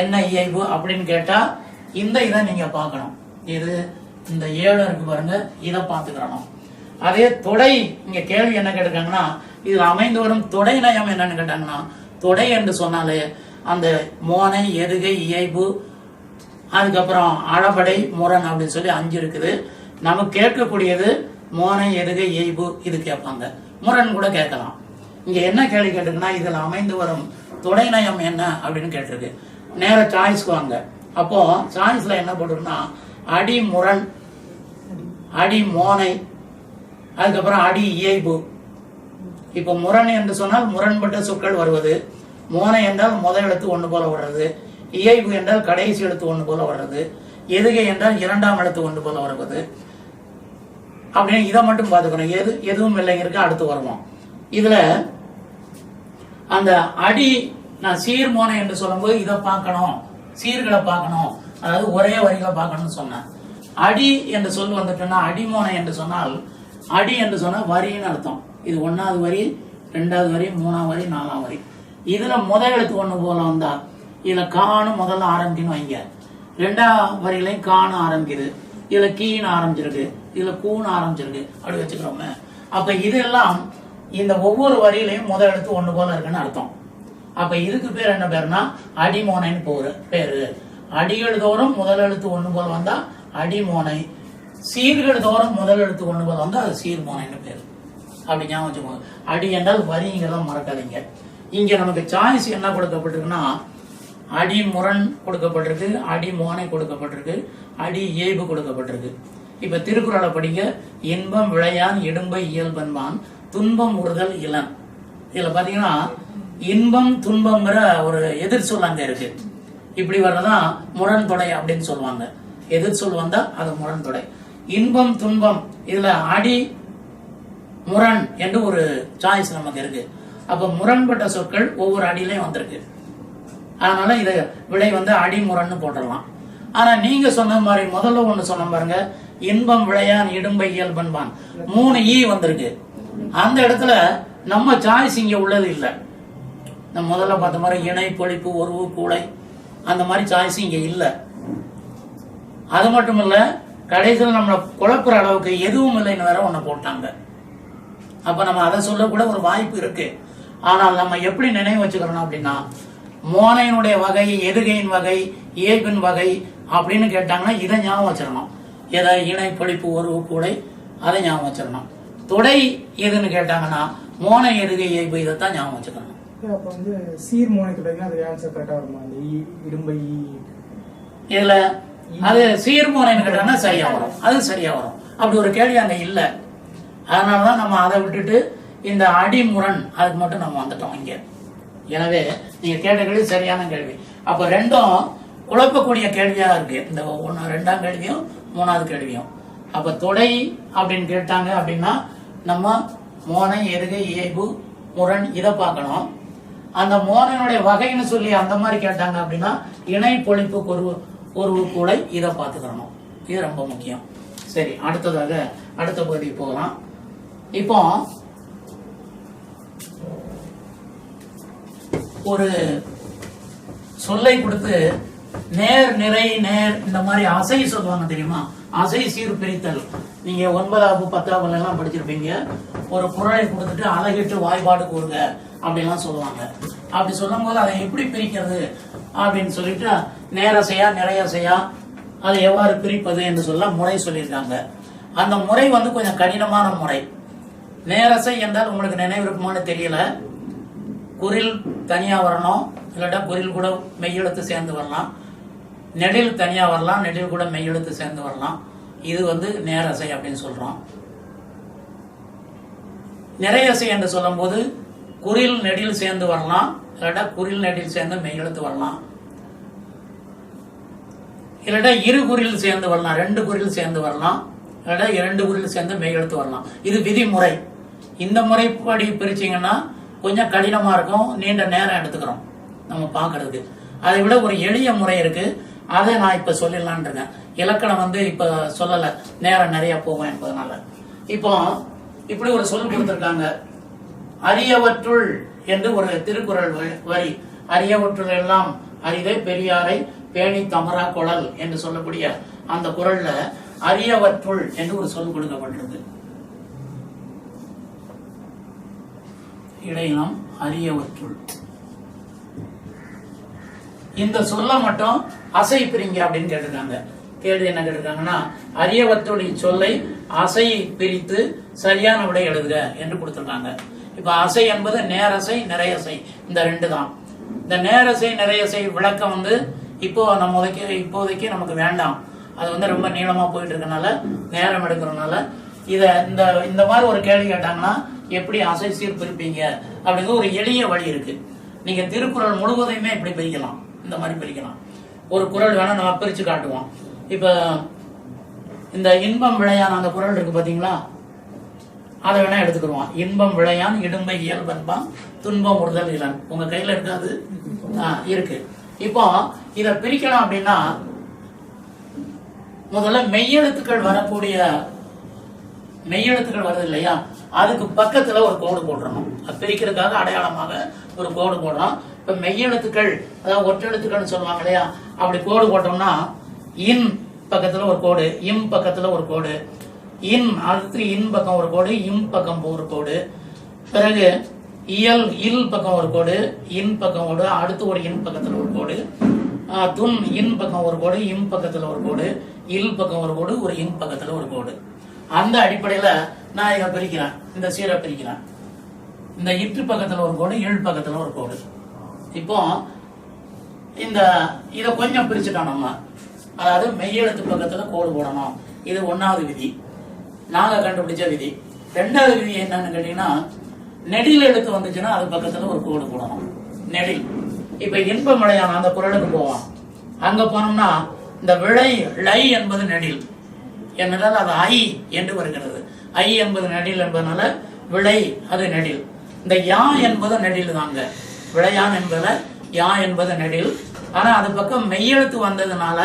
என்ன இயைபு அப்படின்னு கேட்டா இந்த இதை நீங்க பார்க்கணும். இது இந்த 7 இருக்கு பாருங்க, இதை பார்த்துக்கிறணும். அதே தொடை, இங்க கேள்வி என்ன கேட்டிருக்காங்கன்னா, இது அமைந்து வரும் தொடை நயம் என்னன்னு கேட்டாங்கன்னா, தொடை என்று சொன்னாலே அந்த மோனை எதுகை இயைபு அதுக்கப்புறம் அளபடை முரண் அப்படின்னு சொல்லி 5 இருக்குது. நமக்கு கேட்கக்கூடியது மோனை எதுகை இயைபு இது கேட்பாங்க, முரண் கூட கேட்கலாம். இங்க என்ன கேள்வி கேட்டிருக்குன்னா, இதுல அமைந்து வரும் தொடை நயம் என்ன அப்படின்னு கேட்டிருக்கு. நேர சாய்ஸ்க்கு வாங்க. அப்போ சாய்ஸ்ல என்ன போட்டிருக்குன்னா, அடி முரண், அடி மோனை, அதுக்கப்புறம் அடி இயைபு. இப்ப முரண் என்று சொன்னால் முரண்பட்ட சொற்கள் வருவது, மோனை என்றால் முதல் எழுத்து 1 போல வர்றது, இயைபு என்றால் கடைசி எழுத்து 1 போல வர்றது, எதுகை என்றால் 2ஆம் எழுத்து 1 போல வருவது. அப்படின்னு இதை மட்டும் பார்த்துக்கணும். எதுவும் இல்லைங்கிறதுக்கு அடுத்து வருவோம். இதுல அந்த அடி, நான் சீர் மோனை என்று சொல்லும்போது இதை பார்க்கணும், சீர்களை பார்க்கணும், அதாவது ஒரே வரிகளை பார்க்கணும்னு சொன்னேன். அடி என்று சொல் வந்துட்டோம்னா அடிமோனை என்று சொன்னால், அடி என்று சொன்னால் வரின்னு அர்த்தம். இது 1வது வரி, 2வது வரி, 3ஆம் வரி, 4ஆம் வரி. இதுல முதல் எழுத்து 1 போல வந்தா இதுல காணு முதல்ல ஆரம்பிக்கணும் வைங்க, 2ஆம் வரியிலையும் காணு ஆரம்பிக்குது, இதுல கீன்னு ஆரம்பிச்சிருக்கு, இதுல கூன்னு ஆரம்பிச்சிருக்கு, அப்படி வச்சுக்கிறோமே. அப்ப இதெல்லாம் இந்த ஒவ்வொரு வரியிலையும் முதல் எழுத்து 1 போல இருக்குன்னு அர்த்தம். அப்ப இதுக்கு பேர் என்ன பேருனா அடிமோனைன்னு பேரு. அடிகள் தோறும் முதல் எழுத்து 1 போல வந்தா அடிமோனை, சீர்கள் தோறும் முதல் எழுத்து 1 போல வந்தா அது சீர்மோனைன்னு பேரு. அப்படி ஞாபகம் வச்சுக்கோங்க. அடி என்றால் வரிங்கிறத மறக்காதீங்க. இங்க நமக்கு சாய்ஸ் என்ன கொடுக்கப்பட்டிருக்குன்னா, அடி முரண் கொடுக்கப்பட்டிருக்கு, அடி மோனை கொடுக்கப்பட்டிருக்கு, அடி இயல்பு கொடுக்கப்பட்டிருக்கு. இப்ப திருக்குறளை படிங்க. இன்பம் விளையான் இடும்பை இயல்பன்பான் துன்பம் உறுதல் இளன். இதுல பாத்தீங்கன்னா இன்பம் துன்பம்ங்கிற ஒரு எதிர் சொல் அங்க இருக்கு. இப்படி வர்றதான் முரண் தொடை அப்படின்னு சொல்லுவாங்க. எதிர் சொல் வந்தா அது முரண் தொடை. இன்பம் துன்பம் இதுல அடி முரண் என்று ஒரு சாய்ஸ் நமக்கு இருக்கு. அப்ப முரண்பட்ட சொற்கள் ஒவ்வொரு அடியிலையும் வந்திருக்கு. அதனால இத விடை வந்து அடி முரண்னு போட்டுடலாம். ஆனா நீங்க சொன்ன மாதிரி முதல்ல ஒண்ணு சொன்ன பாருங்க, இன்பம் விளையான் இடும்பை இயல்பன்பான் 3 ஈ வந்திருக்கு. அந்த இடத்துல நம்ம சாய்ஸ் இங்க உள்ளது இல்லை. நம்ம முதல்ல பார்த்த மாதிரி இணை பொழிப்பு ஒருவு கூளை அந்த மாதிரி சாய்ஸ் இங்க இல்லை. அது மட்டும் இல்ல, கடைசியில் நம்மளை குழப்புற அளவுக்கு எதுவும் இல்லைன்னு வேற ஒண்ணு போட்டாங்க. அப்ப நம்ம அதை சொல்ல கூட ஒரு வாய்ப்பு இருக்கு. ஆனால் நம்ம எப்படி நினைவு வச்சுக்கிறோம் அப்படின்னா, மோனையினுடைய வகை, எதுகையின் வகை, இயல்பின் வகை அப்படின்னு கேட்டாங்கன்னா இதை ஞாபகம் வச்சிடணும். எதை இணை பொழிப்பு ஒரு கூடை அதை ஞாபகம் வச்சிடணும். தொடை எதுன்னு கேட்டாங்கன்னா மோனை எதுகை இயல்பு இதைத்தான் ஞாபகம் வச்சுக்கணும். அப்ப வந்து சீர் மோனை தொடங்கினா அது ஆன்சர் கரெக்டா வருமா? அந்த இடும்பை இதுல அது சீர்மோனைன்னு கேட்டாங்கன்னா சரியா வரும், அது சரியா வரும். அப்படி ஒரு கேள்வி அங்க இல்லை. அதனாலதான் நம்ம அதை விட்டுட்டு இந்த அடிமுரண் அதுக்கு மட்டும் நம்ம வந்துட்டோம் இங்க. எனவே நீங்க கேட்ட கேள்வி சரியான கேள்வி. அப்ப ரெண்டும் குழப்பக்கூடிய கேள்வியா இருக்கு, இந்த 2ஆம் கேள்வியும் 3வது கேள்வியும். அப்ப தொடை அப்படின்னு கேட்டாங்க அப்படின்னா நம்ம மோனை எதுகை இயல்பு முரண் இதை பார்க்கணும். அந்த மோனையினுடைய வகைன்னு சொல்லி அந்த மாதிரி கேட்டாங்க அப்படின்னா இணை பொழிப்பு ஒரு கூடை இதை பார்த்துக்கணும். இது ரொம்ப முக்கியம். சரி, அடுத்ததாக அடுத்த பகுதிக்கு போகலாம். இப்போ ஒரு சொல்லை கொடுத்து நேர் நிறை நேர் இந்த மாதிரி அசை சொல்லுவாங்க தெரியுமா? அசை சீர் பிரித்தல். நீங்க 9வது 10வது எல்லாம் படிச்சிருப்பீங்க. ஒரு குறளை கொடுத்துட்டு அழகிட்டு வாய்ப்பாடு கூறுங்க அப்படின்லாம் சொல்லுவாங்க. அப்படி சொல்லும் போது அதை எப்படி பிரிக்கிறது அப்படின்னு சொல்லிட்டு நேரசையா நிறையசையா அதை எவ்வாறு பிரிப்பது என்று சொல்ல முறை சொல்லியிருக்காங்க. அந்த முறை வந்து கொஞ்சம் கடினமான முறை. நேரசை என்றால் உங்களுக்கு நினைவு இருக்குமான்னு தெரியல. குறில் தனியா வரணும், இல்லாட்டா குறில் கூட மெய்யெழுத்து சேர்ந்து வரலாம். நெடில் தனியா வரலாம், நெடில் கூட மெய்யெழுத்து சேர்ந்து வரலாம். இது வந்து நேரசை அப்படின்னு சொல்றோம். நிறையசை என்று சொல்லும் போது குறில் நெடில் சேர்ந்து வரலாம், இல்லாட்டா குறில் நெடில் சேர்ந்து மெய்யெழுத்து வரலாம், இல்லாட்டா இரு குறில் சேர்ந்து வரலாம், 2 குறில் சேர்ந்து வரலாம், இல்லாட்டா 2 குறில் சேர்ந்து மெய்யெழுத்து வரலாம். இது விதிமுறை. இந்த முறைப்படி பிரிச்சிங்கன்னா கொஞ்சம் கடினமா இருக்கும், நீண்ட நேரம் எடுத்துக்கிறோம் நம்ம பாக்குறதுக்கு. அதை விட ஒரு எளிய முறை இருக்கு, அதை நான் இப்ப சொல்லிடலான் இருக்கேன். இலக்கணம் வந்து இப்ப சொல்லல, நேரம் நிறைய போகும் என்பதனால. இப்போ இப்படி ஒரு சொல் கொடுத்திருக்காங்க, அரியவற்றுள் என்று ஒரு திருக்குறள் வரி. அரியவற்றுள் எல்லாம் அரிதே பெரியாரை பேணி தமரா குழல் என்று சொல்லக்கூடிய அந்த குறள்ல அரியவற்றுள் என்று ஒரு சொல் கொடுக்கப்பட்டிருக்கு. இடையிலம் அரியவற்றுள். இந்த சொல்ல மட்டும் அசை பிரிங்க அப்படின்னு கேட்டிருக்காங்க. கேள்வி என்ன கேட்டிருக்காங்கன்னா, அரியவற்றுள் இச்சொல்லை அசை பிரித்து சரியான விடை எழுதுக என்று கொடுத்திருக்காங்க. இப்ப அசை என்பது நேரசை நிறையசை, இந்த 2 தான். இந்த நேரசை நிறையசை விளக்கம் வந்து இப்போதைக்கு நமக்கு வேண்டாம். அது வந்து ரொம்ப நீளமா போயிட்டு இருக்கனால நேரம் எடுக்கிறதுனால இந்த மாதிரி ஒரு கேள்வி கேட்டாங்கன்னா எப்படி அசை சீர் பிரிப்பீங்க அப்படிங்கிற ஒரு எளிய வழி இருக்கு. நீங்க திருக்குறள் முழுவதையுமே இப்படி பிரிக்கலாம், இந்த மாதிரி பிரிக்கலாம். ஒரு குறள் வேணா நம்ம பிரிச்சு காட்டுவோம். இப்ப இந்த இன்பம் விளையான் அந்த குறள் இருக்கு பாத்தீங்களா, அதை வேணா எடுத்துக்கிடுவோம். இன்பம் விளையான் இடும்பை இயல்பன்பான் துன்பம் உறுதல் இளன். உங்க கையில இருக்காது? இருக்கு. இப்போ இத பிரிக்கணும் அப்படின்னா முதல்ல மெய்யெழுத்துக்கள் வரக்கூடிய மெய்யெழுத்துக்கள் வருது இல்லையா, அதுக்கு பக்கத்துல ஒரு கோடு போடுறோம். பிரிக்கிறதுக்காக அடையாளமாக ஒரு கோடு போடுறோம். இப்ப மெய்யெழுத்துக்கள் அதாவது ஒற்றெழுத்துக்கள் சொல்லுவாங்க இல்லையா, அப்படி கோடு போட்டோம்னா இன் பக்கத்துல ஒரு கோடு, இம் பக்கத்துல ஒரு கோடு, இன் அடுத்து இன் பக்கம் ஒரு கோடு, இம் பக்கம் ஒரு கோடு, பிறகு இல் பக்கம் ஒரு கோடு, இன் பக்கம் ஒரு, அடுத்து ஒரு இன் பக்கத்துல ஒரு கோடு, துன் இன் பக்கம் ஒரு கோடு, இம் பக்கத்துல ஒரு கோடு, இல் பக்கம் ஒரு கோடு, ஒரு இன் பக்கத்துல ஒரு கோடு. அந்த அடிப்படையில நான் இதை பிரிக்கிறேன், இந்த சீரை பிரிக்கிறேன். இந்த இட்டு பக்கத்துல ஒரு கோடு, இழ் பக்கத்துல ஒரு கோடு. இப்போ இந்த இதை கொஞ்சம் பிரிச்சுட்டோம் நம்ம. அதாவது மெய்யெழுத்து பக்கத்துல கோடு போடணும். இது 1வது விதி, நாங்க கண்டுபிடிச்ச விதி. 2வது விதி என்னன்னு கேட்டீங்கன்னா, நெடில் எழுத்து வந்துச்சுன்னா அது பக்கத்துல ஒரு கோடு போடணும். நெடில். இப்ப இன்ப மழையான அந்த குரலுக்கு போவோம். அங்க போனோம்னா இந்த விளை லை என்பது நெடில் என்பதால் அது ஐ என்று வருகிறது. ஐ என்பது நெடில் என்பதனால விளை அது நெடில். இந்த யா என்பது நெடில் தாங்க. விளையான் என்பத யா என்பது நெடில். ஆனா அது பக்கம் மெய்யெழுத்து வந்ததுனால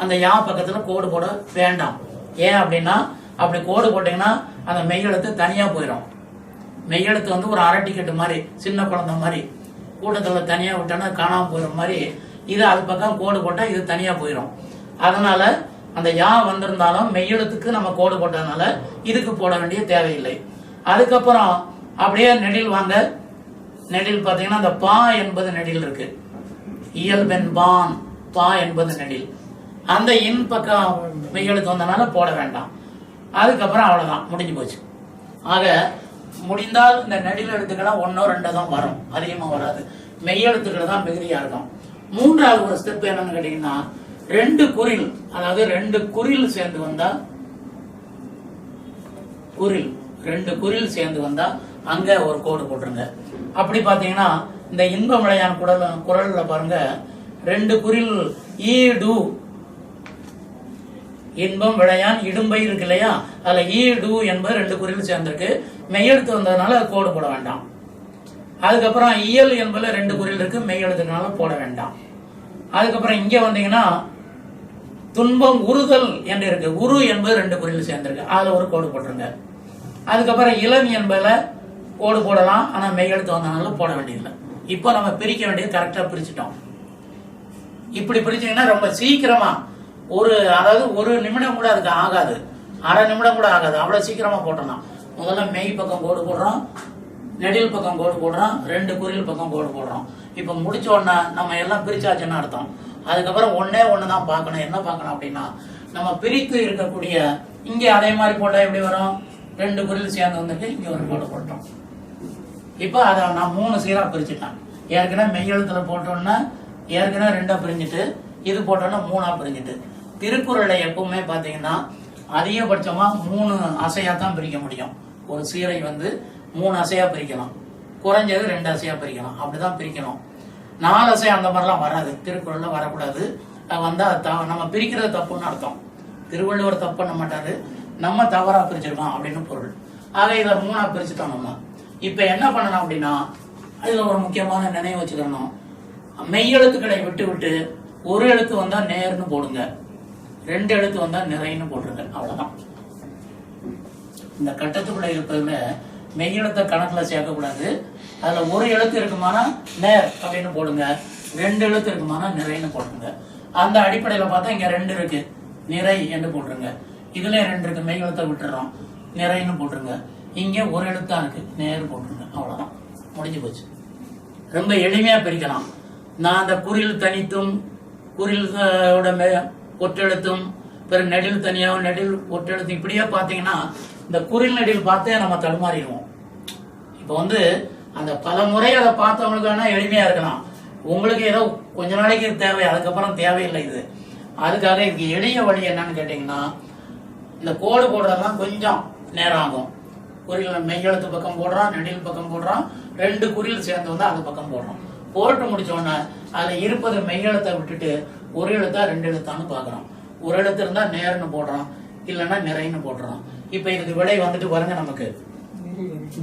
அந்த யா பக்கத்துல கோடு போட வேண்டாம். ஏன் அப்படின்னா, அப்படி கோடு போட்டீங்கன்னா அந்த மெய்யெழுத்து தனியா போயிடும். மெய்யெழுத்து வந்து ஒரு அரை டிக்கெட்டு மாதிரி, சின்ன குழந்தை மாதிரி கூட்டத்துல தனியா விட்டோன்னா காணாம போயிடுற மாதிரி, இது அது பக்கம் கோடு போட்டா இது தனியா போயிடும். அதனால அந்த யா வந்திருந்தாலும் மெய்யெழுத்துக்கு நம்ம கோடு போட்டதுனால இதுக்கு போட வேண்டிய தேவையில்லை. அதுக்கப்புறம் அப்படியே நெடில் வாங்க. நெடில் பாத்தீங்கன்னா அந்த பா என்பது நெடில் இருக்கு. இயல்பெண் பான், பா என்பது நெடில். அந்த இன் பக்கம் மெய்யெழுத்து வந்தனால போட வேண்டாம். அதுக்கப்புறம் அவ்வளவுதான், முடிஞ்சு போச்சு. ஆக முடிந்தால் இந்த நெடில் எழுத்துக்கெல்லாம் 1 2 தான் வரும், அதிகமா வராது. மெய்யெழுத்துக்கள் தான் மிகுதியா இருக்கும். 3வது ஒரு ஸ்டெப் என்னன்னு கேட்டீங்கன்னா, 2 குறில், அதாவது 2 குறில் சேர்ந்து வந்தா, குறில் 2 குறில் சேர்ந்து வந்தா அங்க ஒரு கோடு போட்டுருங்க. அப்படி பாத்தீங்கன்னா இந்த இன்ப மழையான் குரல்ல பாருங்க, 2 குறில் ஈடு, இன்பம் விளையான் இடும்பை இருக்கு இல்லையா, அதுல ஈடு என்பது 2 குறில் சேர்ந்திருக்கு. மெய்யெழுத்து வந்ததுனால கோடு போட வேண்டாம். அதுக்கப்புறம் இயல் என்பதுல 2 குறில் இருக்கு, மெய்யெழுத்துனால போட வேண்டாம். அதுக்கப்புறம் இங்க வந்தீங்கன்னா துன்பம் உறுதல் என்று இருக்கு. உரு என்பது 2 குறில் சேர்ந்திருக்கு, அதுல ஒரு கோடு போட்டுருங்க. அதுக்கப்புறம் இளம் என்பதுல கோடு போடலாம், ஆனா மெய்யெழுத்து வந்ததுனால போட வேண்டியதில்லை. இப்போ நம்ம பிரிக்க வேண்டியது கரெக்டா பிரிச்சுட்டோம். இப்படி பிரிச்சீங்கன்னா ரொம்ப சீக்கிரமா, அதாவது 1 நிமிடம் கூட அதுக்கு ஆகாது, அரை நிமிடம் கூட ஆகாது, அவ்வளவு சீக்கிரமா போட்டோம்னா. முதல்ல மெய் பக்கம் கோடு போடுறோம், நெடில் பக்கம் கோடு போடுறோம், 2 குறில் பக்கம் கோடு போடுறோம். இப்ப முடிச்ச உடனே நம்ம எல்லாம் பிரிச்சாச்சுன்னு அர்த்தம். அதுக்கப்புறம் 1 1 தான் பார்க்கணும். என்ன பார்க்கணும் அப்படின்னா, நம்ம பிரித்து இருக்கக்கூடிய இங்க அதே மாதிரி போட்டா எப்படி வரும், 2 குறில் சேர்ந்து வந்துட்டு இங்க ஒரு கோடு போட்டோம். இப்ப அதை நான் 3 சீரா பிரிச்சுட்டேன். ஏற்கனவே மெய்யெழுத்துல போட்டோம்னா ஏற்கனவே 2 பிரிஞ்சுட்டு, இது போட்டோம்னா 3 பிரிஞ்சுட்டு. திருக்குறளை எப்பவுமே பாத்தீங்கன்னா அதிகபட்சமா 3 அசையா தான் பிரிக்க முடியும். ஒரு சீரை வந்து 3 அசையா பிரிக்கலாம், குறைஞ்சது 2 அசையா பிரிக்கலாம், அப்படிதான் பிரிக்கணும். 4 அசை அந்த மாதிரிலாம் வராது, திருக்குறள்ல வரக்கூடாது. வந்தா நம்ம பிரிக்கிறது தப்புன்னு அர்த்தம். திருவள்ளுவர் தப்பு பண்ண மாட்டாரு, நம்ம தவறா பிரிச்சிருக்கோம் அப்படின்னு பொருள். ஆக இதை 3 பிரிச்சுட்டோம். நம்ம இப்ப என்ன பண்ணணும் அப்படின்னா, இதுல ஒரு முக்கியமான நினைவு வச்சுக்கணும். மெய்யெழுத்துக்களை விட்டு விட்டு ஒரு எழுத்து வந்தா நேர்னு போடுங்க, 2 எழுத்து வந்தா நிறைன்னு போட்டுருங்க, அவ்வளவுதான். இந்த கட்டத்துக்குள்ள இருப்பதுல மெய்யெழுத்த கணக்குல சேர்க்கக்கூடாது. அதுல ஒரு எழுத்து இருக்குமானா நேர் அப்படின்னு போடுங்க, 2 எழுத்து இருக்குமானா நிறைன்னு போட்டுருங்க. அந்த அடிப்படையில பார்த்தா இங்க 2 இருக்கு, நிறை என்று போட்டுருங்க. இதுல 2 இருக்கு, மெய்யெழுத்தை விட்டுறோம், நிறைன்னு போட்டுருங்க. இங்க ஒரு எழுத்தா இருக்கு, நேர் போட்டுருங்க, அவ்வளவுதான், முடிஞ்சு போச்சு. ரொம்ப எளிமையா பிரிக்கலாம். நான் அந்த குறில் தனித்தும், குறில் ஒற்றெழுத்தும், பிறகு நெடில் தனியாகவும் நெடில் ஒற்றெழுத்தும், இப்படியே பாத்தீங்கன்னா இந்த குறில் நெடில் பார்த்தே நம்ம தடுமாறிடுவோம். இப்ப வந்து அந்த பல முறை அதை பார்த்தவங்களுக்கு வேணா எளிமையா இருக்கலாம், உங்களுக்கு ஏதோ கொஞ்ச நாளைக்கு தேவை, அதுக்கப்புறம் தேவையில்லை இது. அதுக்காக இதுக்கு எளிய வழி என்னன்னு கேட்டீங்கன்னா, இந்த கோடு போடுறதெல்லாம் கொஞ்சம் நேரம் ஆகும். குறில் மெய்யெழுத்து பக்கம் போடுறான், நெடில் பக்கம் போடுறான், 2 குறில் சேர்ந்து வந்து அது பக்கம் போடுறோம். போட்டு முடிச்ச உடனே அதுல இருப்பது மெய்யெழுத்தை விட்டுட்டு ஒரு எழுத்தா 2 எழுத்தான்னு பாக்குறோம். ஒரு எழுத்து இருந்தா நேர்னு போடுறோம், இல்லைன்னா நிறைன்னு போடுறோம். இப்ப இதுக்கு விடை வந்துட்டு பாருங்க, நமக்கு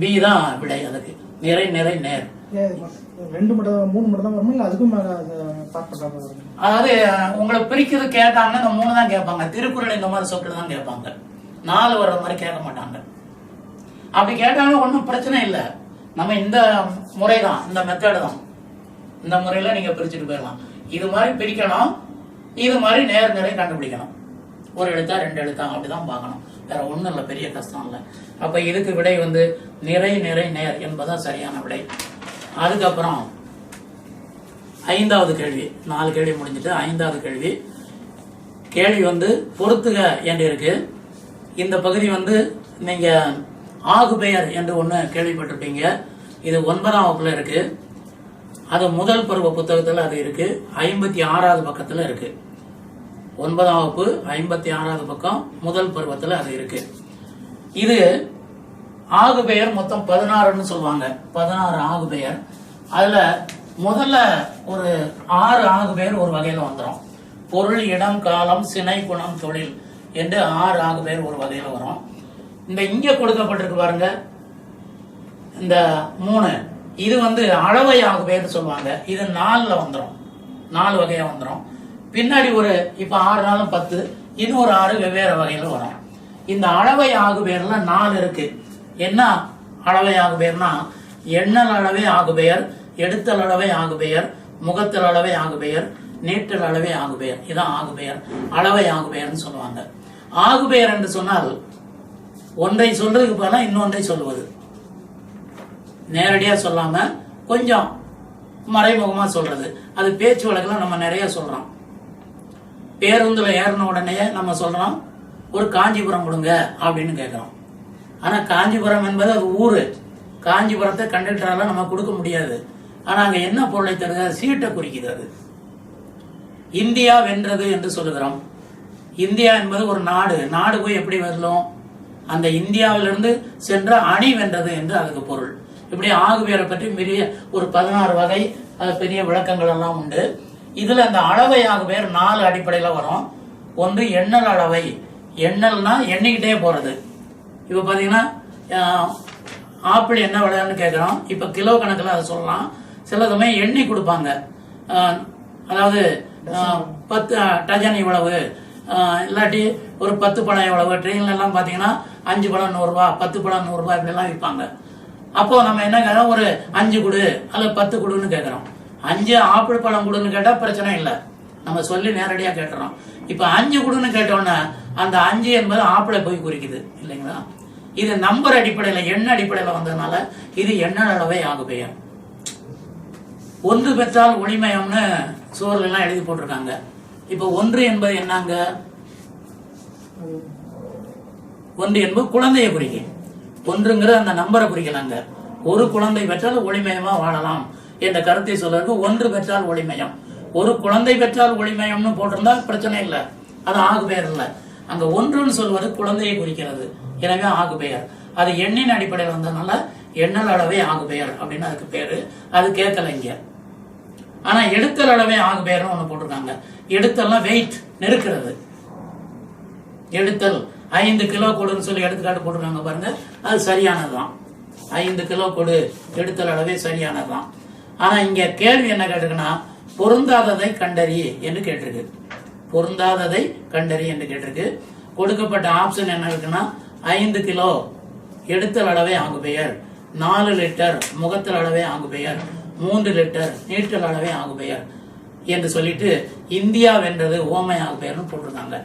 பி தான் விடை. அதுக்கு நிறை நிறை நேர். 2 மட்டும் 3 மட்டும் தான் வருமா, இல்ல அதுக்கும் மேல அதாவது உங்களை பிரிக்கிறது கேட்டாங்கன்னா இந்த 3 தான் கேட்பாங்க. திருக்குறள் இந்த மாதிரி சொற்கள் தான் கேட்பாங்க, 4 வர்ற மாதிரி கேட்க மாட்டாங்க. அப்படி கேட்டாலும் ஒன்றும் பிரச்சனை இல்லை. நம்ம இந்த முறைதான், இந்த மெத்தடு தான், இந்த முறையில நீங்க பிரிச்சுட்டு போயிடலாம். இது மாதிரி பிரிக்கணும், இது மாதிரி நேர் நிறை கண்டுபிடிக்கணும். ஒரு எழுத்தா 2 எழுத்தா அப்படிதான் பார்க்கணும், வேற ஒண்ணும் இல்லை, பெரிய கஷ்டம் இல்லை. அப்ப இதுக்கு விடை வந்து நிறை நிறை நேர் என்பதான் சரியான விடை. அதுக்கப்புறம் 5வது கேள்வி, 4 கேள்வி முடிஞ்சிட்டு 5வது கேள்வி வந்து பொறுத்துக என்று இருக்கு. இந்த பகுதி வந்து நீங்க ஆகுபெயர் என்று ஒன்று கேள்விப்பட்டிருப்பீங்க. இது 9ஆம் வகுப்புல இருக்கு. அது முதல் பருவ புத்தகத்தில் அது இருக்கு. 56வது பக்கத்தில் இருக்கு. 9ஆம் வகுப்பு 56வது பக்கம் முதல் பருவத்தில் அது இருக்கு. இது ஆகுபெயர் மொத்தம் 16ன்னு சொல்லுவாங்க. 16 ஆகுபெயர். அதுல முதல்ல ஒரு 6 ஆகுபெயர் ஒரு வகையில வந்துடும். பொருள், இடம், காலம், சினை, குணம், தொழில் என்று 6 ஆகுபெயர் ஒரு வகையில வரும். இந்த இங்க கொடுக்கப்பட்டிருக்கு பாருங்க, இந்த 3 இது வந்து அளவை ஆகுபெயர் சொல்லுவாங்க. இது 4ல வந்துடும். 4 வகையா வந்துடும். பின்னாடி ஒரு இப்ப 6 நாளும் 10, இன்னொரு 6 வெவ்வேறு வகையில வரும். இந்த அளவை ஆகுபெயர்ல 4 இருக்கு. என்ன அளவை ஆகுபெயர்னா, எண்ணல் அளவை ஆகுபெயர், எடுத்தல் அளவை ஆகுபெயர், முகத்தல் அளவை ஆகுபெயர், நீட்டல் அளவை ஆகுபெயர். இதான் ஆகுபெயர், அளவை ஆகுபெயர்னு சொல்லுவாங்க. ஆகுபெயர் என்று சொன்னால் ஒன்றை சொல்றதுக்கு பதிலாக இன்னொன்றை சொல்லுவது. நேரடியா சொல்லாம கொஞ்சம் மறைமுகமா சொல்றது. அது பேச்சு வழக்குல நம்ம நிறைய சொல்றோம். பேருந்துல ஏறின உடனே நம்ம சொல்றோம், ஒரு காஞ்சிபுரம் கொடுங்க அப்படின்னு கேட்கிறோம். ஆனா காஞ்சிபுரம் என்பது அது ஊரு. காஞ்சிபுரத்தை கண்டக்டரால நம்ம கொடுக்க முடியாது. ஆனா அங்க என்ன பொருளை தருது? சீட்டை குறிக்குது. அது இந்தியா வென்றது என்று சொல்லுகிறோம். இந்தியா என்பது ஒரு நாடு. நாடு போய் எப்படி வரலும்? அந்த இந்தியாவிலிருந்து சென்ற அணி வென்றது என்று அதுக்கு பொருள். இப்படி ஆகுபெயரை பற்றி பெரிய ஒரு 16 வகை பெரிய விளக்கங்கள் எல்லாம் உண்டு. இதுல அந்த அளவை ஆகுபெயர் 4 அடிப்படையில வரும். ஒன்று எண்ணல் அளவை. எண்ணல்னா எண்ணிக்கிட்டே போறது. இப்ப பாத்தீங்கன்னா ஆப்பிள் என்ன விலைன்னு கேட்கிறோம். இப்ப கிலோ கணக்குல அதை சொல்லலாம். சில சமயம் எண்ணி கொடுப்பாங்க. அதாவது 10 டஜன் இவ்வளவு, இல்லாட்டி ஒரு 10 பழம் இவ்வளவு. ட்ரெயின்ல எல்லாம் பாத்தீங்கன்னா 5 பழம் 100 ரூபாய், 10 பழம் 100 ரூபாய் இப்படி எல்லாம் விற்பாங்க. அப்போ நம்ம என்ன கேட்கறோம்? ஒரு 5 கொடு அல்லது 10 கொடுன்னு கேட்கிறோம். 5 ஆப்பிள் பழம் கொடுன்னு கேட்டா பிரச்சனை இல்லை, நம்ம சொல்லி நேரடியா கேட்டுறோம். இப்ப 5 கொடுன்னு கேட்டோம்னா அந்த 5 என்பது ஆப்பிளை போய் குறிக்குது இல்லைங்களா? இது நம்பர் அடிப்படையில, எண்ண அடிப்படையில வந்ததுனால இது எண்ணல் அளவை ஆகுபெயர். ஒன்று பெற்றால் ஒளிமயம்னு சோர்ல எல்லாம் எழுதி போட்டிருக்காங்க. இப்ப 1 என்பது என்னங்க? 1 என்பது குழந்தைய குறிக்கும். 1ங்கிற அந்த நம்பரை குறிக்கலாங்க. ஒரு குழந்தை பெற்றால் ஒளிமயமா வாழலாம் என்ற கருத்தை சொல்றதுக்கு 1 பெற்றால் ஒளிமயம். ஒரு குழந்தை பெற்றால் ஒளிமயம்னு போட்டிருந்தா பிரச்சனை இல்லை, அது ஆகுபெயர் இல்லை. அங்க 1ன்னு சொல்வது குழந்தையை குறிக்கிறது, எனவே ஆகுபெயர். அது எண்ணின் அடிப்படையில் வந்ததுனால எண்ணல் அளவை ஆகுபெயர் அப்படின்னு அதுக்கு பேரு. அது கேட்கல இங்க. ஆனா எடுத்தல் அளவை ஆகுபெயர்னு ஒண்ணு போட்டிருக்காங்க. எடுத்தல்லாம் வெயிட், நெருக்கிறது. எடுத்தல் 5 கிலோ கொடுன்னு சொல்லி எடுத்துக்காட்டு போட்டிருக்காங்க பாருங்க, அது சரியானதுதான். 5 கிலோ கொடு, எடுத்தல் அளவே சரியானதுதான். ஆனா இங்க கேள்வி என்ன கேட்டிருக்குன்னா, பொருந்தாததை கண்டறி என்று கேட்டிருக்கு. பொருந்தாததை கண்டறி என்று கேட்டிருக்கு. கொடுக்கப்பட்ட ஆப்ஷன் என்ன இருக்குன்னா, 5 கிலோ எடுத்தல் அளவை ஆகுபெயர், 4 லிட்டர் முகத்தல் அளவை ஆகுபெயர், 3 லிட்டர் நீட்டல் அளவை ஆகுபெயர் என்று சொல்லிட்டு இந்தியா வென்றது ஓமை ஆகுபெயர்னு போட்டிருக்காங்க.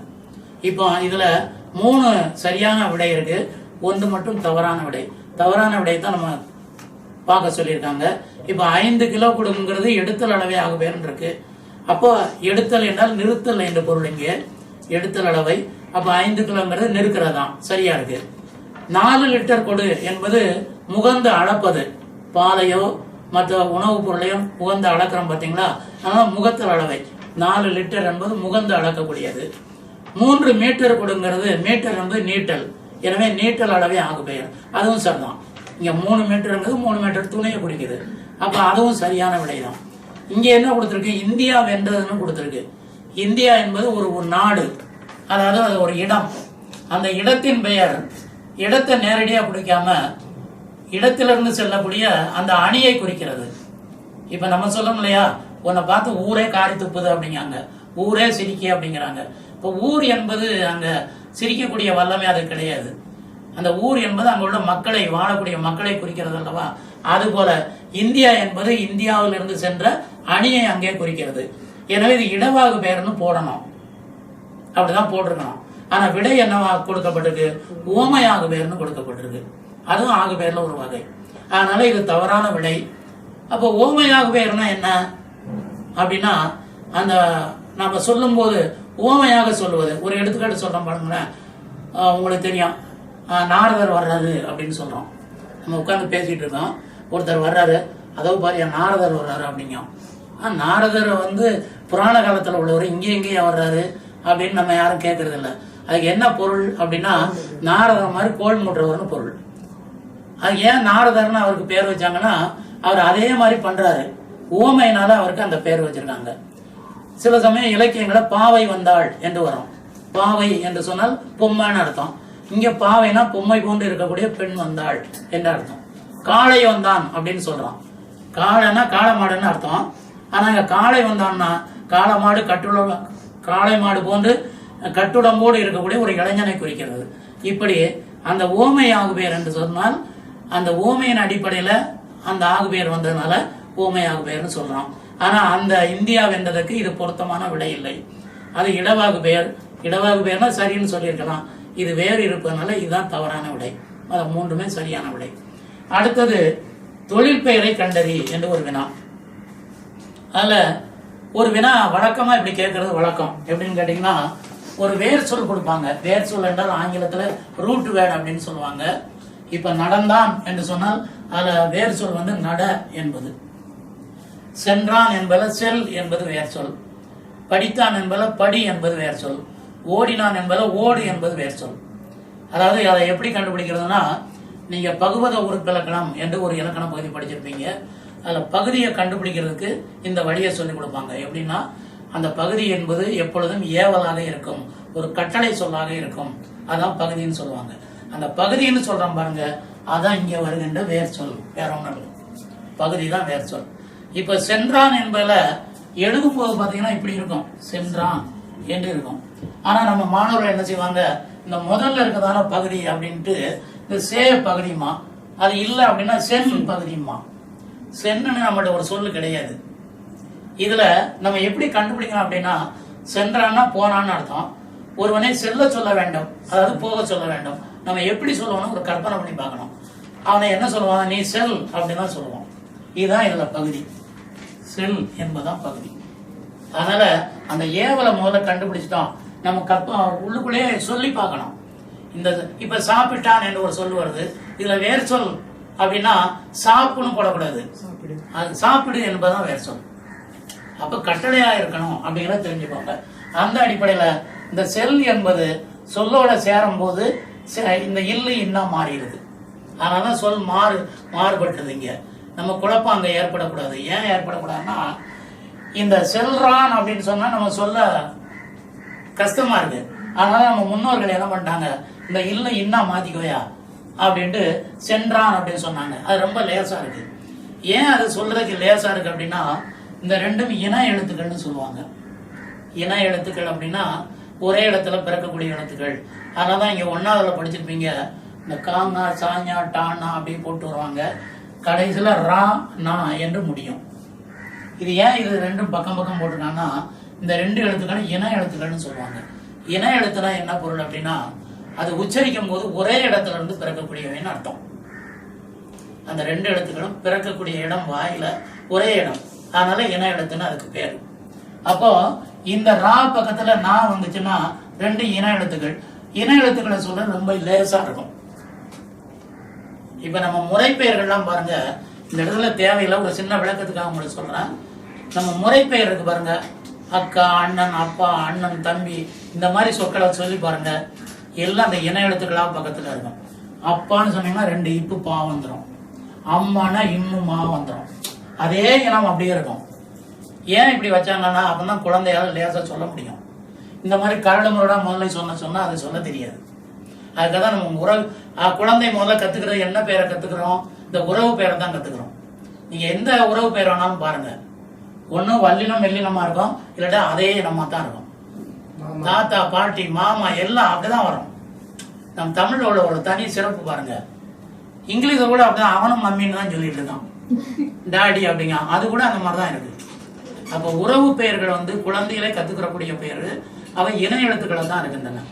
இப்போ இதுல 3 சரியான விடை இருக்கு, 1 மட்டும் தவறான விடை. தவறான விடை தான் நம்ம பார்க்க சொல்லியிருக்காங்க. இப்ப 5 கிலோ கொடுங்கிறது எடுத்தல் அளவை ஆகுபெயர் இருக்கு. அப்போ எடுத்தல் என்றால் நிறுத்தல் என்று பொருள். இங்கே எடுத்தல் அளவை. அப்ப 5 கிலோங்கிறது நெருக்கிறதாம், சரியா இருக்கு. 4 லிட்டர் கொடு என்பது முகந்து அளப்பது. பாலையோ மற்ற உணவுப் பொருளையும் முகந்து அளக்கிறோம் பாத்தீங்களா, அதனால முகத்தல் அளவை. 4 லிட்டர் என்பது முகந்து அளக்கக்கூடியது. 3 மீட்டர் கொடுங்கிறது, மீட்டர் என்பது நீட்டல், எனவே நீட்டல் அளவை ஆகுபெயர். அதுவும் சரிதான். இங்க 3 மீட்டர்ங்கிறது 3 மீட்டர் துணையை குறிக்குது. அப்ப அதுவும் சரியான விடைதான். இங்க என்ன கொடுத்திருக்கு? இந்தியா வென்றதுன்னு கொடுத்திருக்கு. இந்தியா என்பது ஒரு நாடு, அதாவது அது ஒரு இடம். அந்த இடத்தின் பெயர் இடத்தை நேரடியா குறிக்காம இடத்திலிருந்து செல்லக்கூடிய அந்த அணியை குறிக்கிறது. இப்ப நம்ம சொல்லணும் இல்லையா, உன்னை பார்த்து ஊரே காரி துப்புது அப்படிங்கிறாங்க, ஊரே சிரிக்க அப்படிங்கிறாங்க. இப்ப ஊர் என்பது அங்க சிரிக்கக்கூடிய வல்லமை அது கிடையாது. அந்த ஊர் என்பது அங்க உள்ள மக்களை, வாழக்கூடிய மக்களை குறிக்கிறது அல்லவா? அது போல இந்தியா என்பது இந்தியாவிலிருந்து சென்ற அணியை அங்கே குறிக்கிறது. எனவே இது இடவாகு பெயர்னு போடணும், அப்படிதான் போட்டிருக்கணும். ஆனா விடை என்னவா கொடுக்கப்பட்டிருக்கு? ஓமையாகு பெயர்னு கொடுக்கப்பட்டிருக்கு. அதுவும் ஆகு பெயர்ல ஒரு வகை. அதனால இது தவறான விடை. அப்போ ஓமையாகு பெயர்னா என்ன அப்படின்னா, அந்த நம்ம சொல்லும் போது ஓமையாக சொல்லுவது. ஒரு எடுத்துக்காட்டு சொல்றோம் பாருங்களேன். உங்களுக்கு தெரியும், நாரதர் வர்றாரு அப்படின்னு சொல்றோம். நம்ம உட்காந்து பேசிட்டு இருக்கோம், ஒருத்தர் வர்றாரு, அதோ பாரு நாரதர் வர்றாரு அப்படிங்க. நாரதர் வந்து புராண காலத்துல உள்ளவர், இங்கேயும் வர்றாரு அப்படின்னு நம்ம யாரும் கேட்கறது இல்லை. அதுக்கு என்ன பொருள் அப்படின்னா, நாரதர் மாதிரி கோல் மூட்டுறவர்னு பொருள். அது ஏன் நாரதர்னு அவருக்கு பேர் வச்சாங்கன்னா, அவர் அதே மாதிரி பண்றாரு, ஊமையினால அவருக்கு அந்த பேர் வச்சிருக்காங்க. சில சமயம் இலக்கியங்களை பாவை வந்தாள் என்று வரும். பாவை என்று சொன்னால் பொம்மைன்னு அர்த்தம். இங்க பாவைனா பொம்மை போன்று இருக்கக்கூடிய பெண் வந்தாள் என்று அர்த்தம். காளை வந்தான் அப்படின்னு சொல்றான். காளைனா காளை மாடுன்னு அர்த்தம். ஆனா இங்க காளை வந்தான்னா காளை மாடு காளை மாடு போன்று கட்டுடம்போடு இருக்கக்கூடிய ஒரு இளைஞனை குறிக்கிறது. இப்படி அந்த ஓமை ஆகுபேர் என்று சொன்னால், அந்த ஓமையின் அடிப்படையில அந்த ஆகுபேர் வந்ததுனால ஓமை ஆகுபேர்னு சொல்றோம். ஆனா அந்த இந்தியா வென்றதற்கு இது பொருத்தமான விடை இல்லை. அது இடவாகு பெயர். இடவாகு பெயர்னா சரின்னு சொல்லியிருக்கலாம். இது வேறு இருப்பதனால இதுதான் தவறான விடை. அது மூன்றுமே சரியான விடை. அடுத்தது தொழில் பெயரை கண்டறி என்று ஒரு வினா. அதுல ஒரு வினா வழக்கமா இப்படி கேட்கறது வழக்கம். எப்படின்னு கேட்டீங்கன்னா, ஒரு வேர் சொல் கொடுப்பாங்க. வேர் சொல் என்றால் ஆங்கிலத்துல ரூட் வேர்ட் அப்படின்னு சொல்லுவாங்க. இப்ப நடந்தான் என்று சொன்னால் அதுல வேர் சொல் வந்து நட என்பது. சென்றான் என்பது செல் என்பது வேர் சொல். படித்தான் என்பது படி என்பது வேர் சொல். ஓடினான் என்பது ஓடு என்பது வேர் சொல். அதாவது அதை எப்படி கண்டுபிடிக்கிறதுனா, நீங்க பகுபத உறுப்பிலக்கணம் என்று ஒரு இலக்கண பகுதி படிச்சிருப்பீங்க. அதுல பகுதியை கண்டுபிடிக்கிறதுக்கு இந்த வழியை சொல்லிக் கொடுப்பாங்க. எப்படின்னா, அந்த பகுதி என்பது எப்பொழுதும் ஏவலாக இருக்கும், ஒரு கட்டளை சொல்லாக இருக்கும். அதான் பகுதின்னு சொல்லுவாங்க. அந்த பகுதின்னு சொல்றோம் பாருங்க, அதான் இங்க வருகின்ற வேர் சொல். வேற ஒன்றும் பகுதி தான் வேர் சொல். இப்ப சென்றான் என்பதுல எழுதும் போது பாத்தீங்கன்னா இப்படி இருக்கும், சென்றான் என்று இருக்கும். ஆனா நம்ம மாணவர்கள் என்ன செய்வாங்க, இந்த முதல்ல இருக்கிறதான பகுதி அப்படின்ட்டு இந்த சே பகுதியுமா, அது இல்லை அப்படின்னா சென் பகுதியுமா. சென்னு நம்மகிட்ட ஒரு சொல்லு கிடையாது. இதுல நம்ம எப்படி கண்டுபிடிக்கணும் அப்படின்னா, சென்றான்னா போனான்னு அர்த்தம். ஒருவனை செல்ல சொல்ல வேண்டும், அதாவது போக சொல்ல வேண்டும். நம்ம எப்படி சொல்லுவோம்னு ஒரு கற்பனை பண்ணி பார்க்கணும். அவனை என்ன சொல்லுவான், நீ செல் அப்படின்னு சொல்லுவான். இதுதான் இதுல பகுதி. செல் என்பதுதான் பகுதி. அதனால அந்த ஏவலை முதல்ல கண்டுபிடிச்சிட்டோம். நம்ம உள்ளுக்குள்ளேயே சொல்லி பார்க்கணும். இந்த இப்ப சாப்பிட்டான் என்று ஒரு சொல் வருது, இதுல வேர் சொல் அப்படின்னா சாப்புன்னு போடக்கூடாது, அது சாப்பிடு என்பதுதான் வேர் சொல். அப்ப கட்டளையா இருக்கணும் அப்படிங்கிறத தெரிஞ்சுக்கோங்க. அந்த அடிப்படையில இந்த செல் என்பது சொல்லோட சேரும் போது இந்த இல்லு இன்னும் மாறிடுது. அதனாலதான் சொல் மாறுபட்டுது. இங்க நம்ம குழப்பம் அங்க ஏற்படக்கூடாது. ஏன் ஏற்படக்கூடாதுன்னா, இந்த செல்றான் அப்படின்னு சொன்னா நம்ம சொல்ல கஷ்டமா இருக்கு. அதனால நம்ம முன்னோர்கள் என்ன பண்ணிட்டாங்க, இந்த இல்ல இன்னா மாத்திக்கோயா அப்படின்ட்டு சென்றான் அப்படின்னு சொன்னாங்க. அது ரொம்ப லேசா இருக்கு. ஏன் அது சொல்றதுக்கு லேசா இருக்கு அப்படின்னா, இந்த ரெண்டும் இன எழுத்துக்கள்னு சொல்லுவாங்க. இன எழுத்துக்கள் அப்படின்னா ஒரே இடத்துல பிறக்கக்கூடிய எழுத்துக்கள். அதனாலதான் இங்க 1ஆவதுல படிச்சிருப்பீங்க, இந்த காங்கா சாஞ்சா டானா அப்படி போட்டு வருவாங்க. கடைசியில ரா நா என்று முடியும். இது ஏன் இது ரெண்டும் பக்கம் பக்கம் போட்டுருக்காங்கன்னா, இந்த ரெண்டு எழுத்துக்கள் இன எழுத்துக்கள்னு சொல்லுவாங்க. இன எழுத்துனா என்ன பொருள் அப்படின்னா, அது உச்சரிக்கும் போது ஒரே இடத்துல இருந்து பிறக்கக்கூடியவைன்னு அர்த்தம். அந்த ரெண்டு எழுத்துக்களும் பிறக்கக்கூடிய இடம் வாயில ஒரே இடம், அதனால இன எழுத்துன்னு அதுக்கு பேரு. அப்போ இந்த ரா பக்கத்துல நான் வந்துச்சுன்னா ரெண்டு இன எழுத்துக்கள். இன எழுத்துக்களை சொல்ல ரொம்ப லேசா இருக்கும். இப்ப நம்ம முறைப்பெயர்கள்லாம் பாருங்க, இந்த இடத்துல தேவையில்லை, ஒரு சின்ன விளக்கத்துக்காக உங்களுக்கு சொல்றேன். நம்ம முறைப்பெயர் இருக்கு பாருங்க, அக்கா, அண்ணன், அப்பா, அண்ணன், தம்பி, இந்த மாதிரி சொற்களை சொல்லி பாருங்க, எல்லாம் அந்த இன எழுத்துக்களா பக்கத்துல இருக்கும். அப்பான்னு சொன்னீங்கன்னா ரெண்டு இப்பு பா வந்துடும், அம்மானா இம்மு மா வந்துடும். அதே இனம் அப்படியே இருக்கும். ஏன் இப்படி வச்சாங்கன்னா, அப்பதான் குழந்தையால லேசா சொல்ல முடியும். இந்த மாதிரி கரடு முரடா முதல்ல சொன்னா அது சொல்ல தெரியாது. அதுக்காக நம்ம குழந்தை முதல்ல கத்துக்கிறது என்ன பேரை கத்துக்கிறோம், இந்த உறவு பேரை தான் கத்துக்கிறோம். நீங்க எந்த உறவு பேர் வேணாலும் பாருங்க, ஒன்னும் வல்லினம் மெல்லினமா இருக்கும், இல்லாட்டா அதே இனமா தான் இருக்கும். தாத்தா, பாட்டி, மாமா எல்லாம் அப்படிதான் வரும். நம்ம தமிழ்ல உள்ள ஒரு தனி சிறப்பு பாருங்க. இங்கிலீஷ்ல கூட அப்படிதான் அவனும் மம்மின்னு தான் சொல்லிட்டு இருக்கான், டாடி அப்படிங்க, அது கூட அந்த மாதிரிதான் இருக்கு. அப்ப உறவு பெயர்கள் வந்து குழந்தைகளை கத்துக்கிறக்கூடிய பெயர், அவை இன எழுத்துக்களை தான் இருக்கின்றன.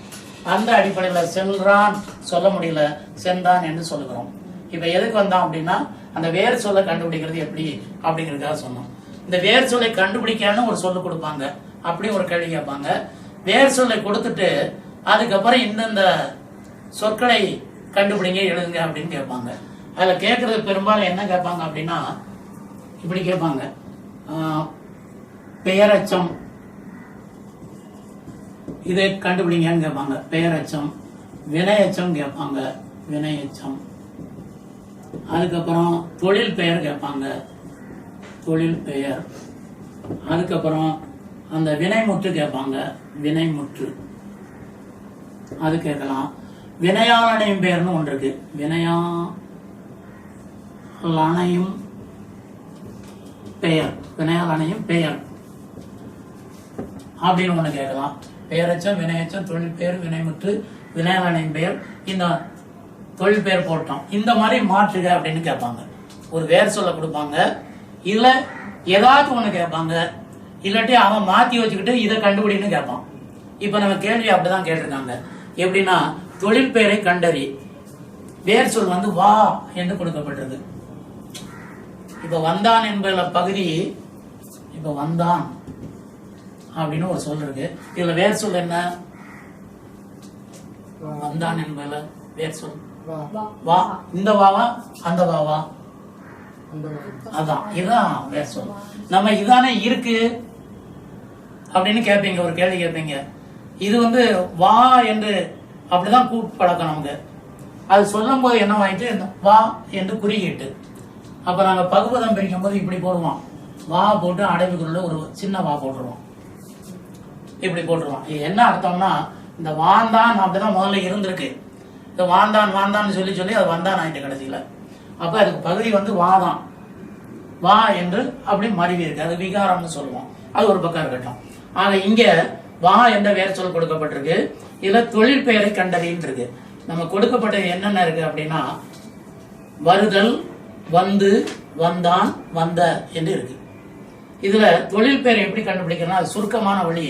அந்த அடிப்படையில செல்றான் சொல்ல முடியல, சென்றான் என்று சொல்லுகிறோம். இப்ப எதுக்கு வந்தோம் அப்படின்னா, அந்த வேர் சொல்லை கண்டுபிடிக்கிறது எப்படி அப்படிங்கிறதுக்காக சொன்னோம். இந்த வேர் சொல்லை கண்டுபிடிக்கான்னு ஒரு சொல்லு கொடுப்பாங்க, அப்படி ஒரு கேள்வி கேட்பாங்க. வேர் சொல்லை கொடுத்துட்டு அதுக்கப்புறம் இந்தந்த சொற்களை கண்டுபிடிங்க எழுதுங்க அப்படின்னு கேட்பாங்க. அதில் கேட்கறது பெரும்பாலும் என்ன கேட்பாங்க அப்படின்னா இப்படி கேட்பாங்க. பெயரச்சம் இதை கண்டுபிடிங்கன்னு கேட்பாங்க. பெயரச்சம். வினையச்சம் கேட்பாங்க. வினையச்சம். அதுக்கப்புறம் தொழில் பெயர் கேட்பாங்க. தொழில் பெயர். அதுக்கப்புறம் அந்த வினைமுற்று கேட்பாங்க. வினைமுற்று அது கேட்கலாம். வினையாளனையும் பெயர்னு ஒன்று இருக்கு. வினையாளனையும் பெயர். வினையாளனையும் பெயர் அப்படின்னு ஒண்ணு கேட்கலாம். பெயரச்சம், வினையச்சம், தொழில் பெயர், வினைமுற்று, வினையாளனையும் பெயர். இந்த தொழில் பெயர் போட்டோம், இந்த மாதிரி மாற்றுக அப்படின்னு கேட்பாங்க. ஒரு வேர் சொல்ல கொடுப்பாங்க, இல்ல ஏதாச்சும் ஒண்ணு கேட்பாங்க, இல்லாட்டி அவன் மாத்தி வச்சுக்கிட்டு இதை கண்டுபிடின்னு கேட்பான். இப்ப நம்ம கேள்வி அப்படிதான் கேட்டிருக்காங்க. எப்படின்னா தொழில் பெயரை கண்டறி. வேர் சொல் வந்து வா என்று கொடுக்கப்பட்டது. இப்ப வந்தான் என்பதுல பகுதி, இப்ப வந்தான் அப்படின்னு ஒரு சொல் இருக்கு. இதுல வேர் சொல் என்ன? வந்தான் என்பதுல வேர் சொல் வா. இந்த வாவா அந்த வாவா? அதான், இதுதான் வேர் சொல். நம்ம இதானே இருக்கு அப்படின்னு கேட்பீங்க, ஒரு கேள்வி கேட்பீங்க. இது வந்து வா என்று அப்படிதான் கூப்பிடப்பழக்கம் நமக்கு. அது சொல்லும் போது என்ன ஆயிட்டு, வா என்று குறிக்கிட்டு. அப்ப நாங்க பகுபதம் பிரிக்கும் போது இப்படி போடுவோம். வா போட்டு அடைவுக்குள்ள ஒரு சின்ன வா போட்டுருவோம். இப்படி போட்டுருவோம். இது என்ன அர்த்தம்னா, இந்த வாந்தான் அப்படிதான் முதல்ல இருந்திருக்கு. இந்த வாந்தான் வாந்தான்னு சொல்லி சொல்லி அது வந்தான் ஆயிட்டு கடைசியில. அப்ப அதுக்கு பகுதி வந்து வாதான். வா என்று அப்படி மருவி இருக்கு. அது விகாரம்னு சொல்லுவோம். அது ஒரு பக்கம் இருக்கட்டும். ஆக இங்க வா என்ற வேர் சொல் கொடுக்கப்பட்டிருக்கு. இதுல தொழில் பெயரை கண்டறின்னு இருக்கு. நம்ம கொடுக்கப்பட்டது என்னென்ன இருக்கு அப்படின்னா, வருதல், வந்து, வந்தான், வந்த என்று இருக்கு. இதுல தொழில் பெயரை எப்படி கண்டுபிடிக்கணும்? அது சுருக்கமான வழி.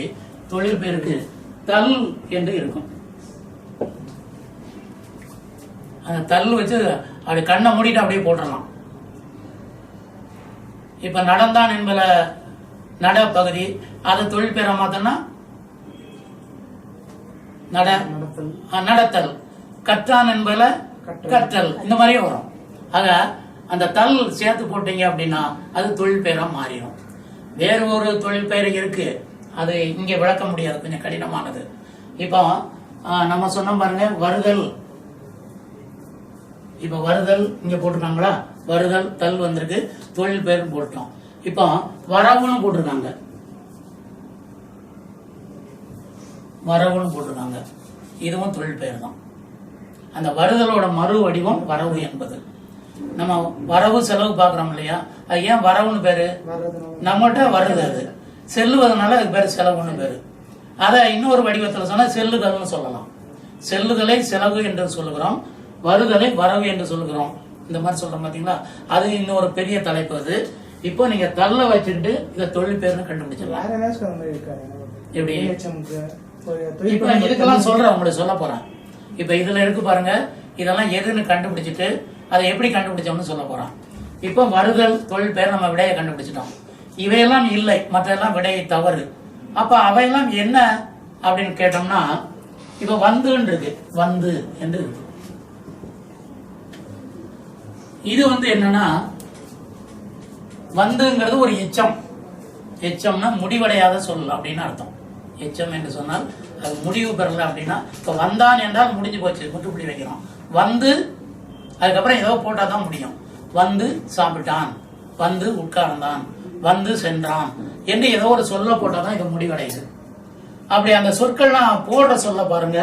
தொழில் பெயருக்கு தல் என்று இருக்கும். அந்த தல் வச்சு அப்படி கண்ணை மூடிட்டு அப்படியே போட்டுடலாம். இப்ப நடந்தான் என்பல நட பகுதி, அது தொழில் பெயரை மாத்தனா நடத்தல். கற்றான் என்பல கற்றல். இந்த மாதிரியே வரும். ஆக அந்த தல் சேர்த்து போட்டீங்க அப்படின்னா அது தொழில் பெயரா மாறிடும். வேறு ஒரு தொழில் பெயர் இருக்கு, அது இங்க விளக்க முடியாது, கொஞ்சம் கடினமானது. இப்போ நம்ம சொன்ன பாருங்க, வருதல். இப்ப வருதல் இங்க போட்டிருக்காங்களா? வருதல் தல் வந்திருக்கு, தொழில் பெயர் போட்டோம். இப்போ வரவுன்னு போட்டிருக்காங்க. வரவுன்னு போட்டிருக்காங்க. இதுவும் தொழில் பெயர் தான். அந்த வருதலோட மறு வடிவம் வரவு என்பது. நம்ம வரவு செலவு பாக்குறோம் இல்லையா, அது ஏன் வரவுன்னு பேரு? நம்மகிட்ட வருது, அது செல்லுவதனால அதுக்கு பேரு செலவுன்னு பேரு. அதை இன்னொரு வடிவத்தில் சொன்னா செல்லுதல்னு சொல்லலாம். செல்லுதலை செலவு என்று சொல்லுகிறோம், வருதலை வரவு என்று சொல்லுகிறோம். இந்த மாதிரி சொல்றோம் பாத்தீங்களா? அது இன்னொரு பெரிய தலைப்பு. அது இப்போ நீங்க தள்ள வச்சுட்டு இதை தொழில் பேர்னு கண்டுபிடிச்சிடலாம். எப்படி? இப்ப இதுக்கெல்லாம் சொல்றேன், உங்களுக்கு சொல்ல போறேன். இப்ப இதுல இருக்கு பாருங்க, இதெல்லாம் எதுன்னு கண்டுபிடிச்சிட்டு அதை எப்படி கண்டுபிடிச்சோம்னு சொல்ல போறோம். இப்போ வருதல் தொழில் பெயர் நம்ம விடையை கண்டுபிடிச்சிட்டோம். இவையெல்லாம் இல்லை, மற்றெல்லாம் விடையை தவறு. அப்ப அவையெல்லாம் என்ன அப்படின்னு கேட்டோம்னா, இப்ப வந்துன்னு இருக்கு, வந்து என்று இருக்கு. இது வந்து என்னன்னா, வந்துங்கிறது ஒரு எச்சம். எச்சம்னா முடிவடையாத சொல் அப்படின்னு அர்த்தம். எச்சம் என்று சொன்னால் அது முடிவு பெறல அப்படின்னா, இப்ப வந்தான் என்றால் முடிஞ்சு போச்சு, முற்றுப்புள்ளி வைக்கிறோம். வந்து அதுக்கப்புறம் ஏதோ போட்டா தான் முடியும். வந்து சாப்பிட்டான், வந்து உட்கார்ந்தான், வந்து சென்றான் என்று ஏதோ ஒரு சொல்ல போட்டாதான் இது முடிவடையுது. அப்படி அந்த சொற்கள்லாம் போடுற சொல்ல பாருங்க,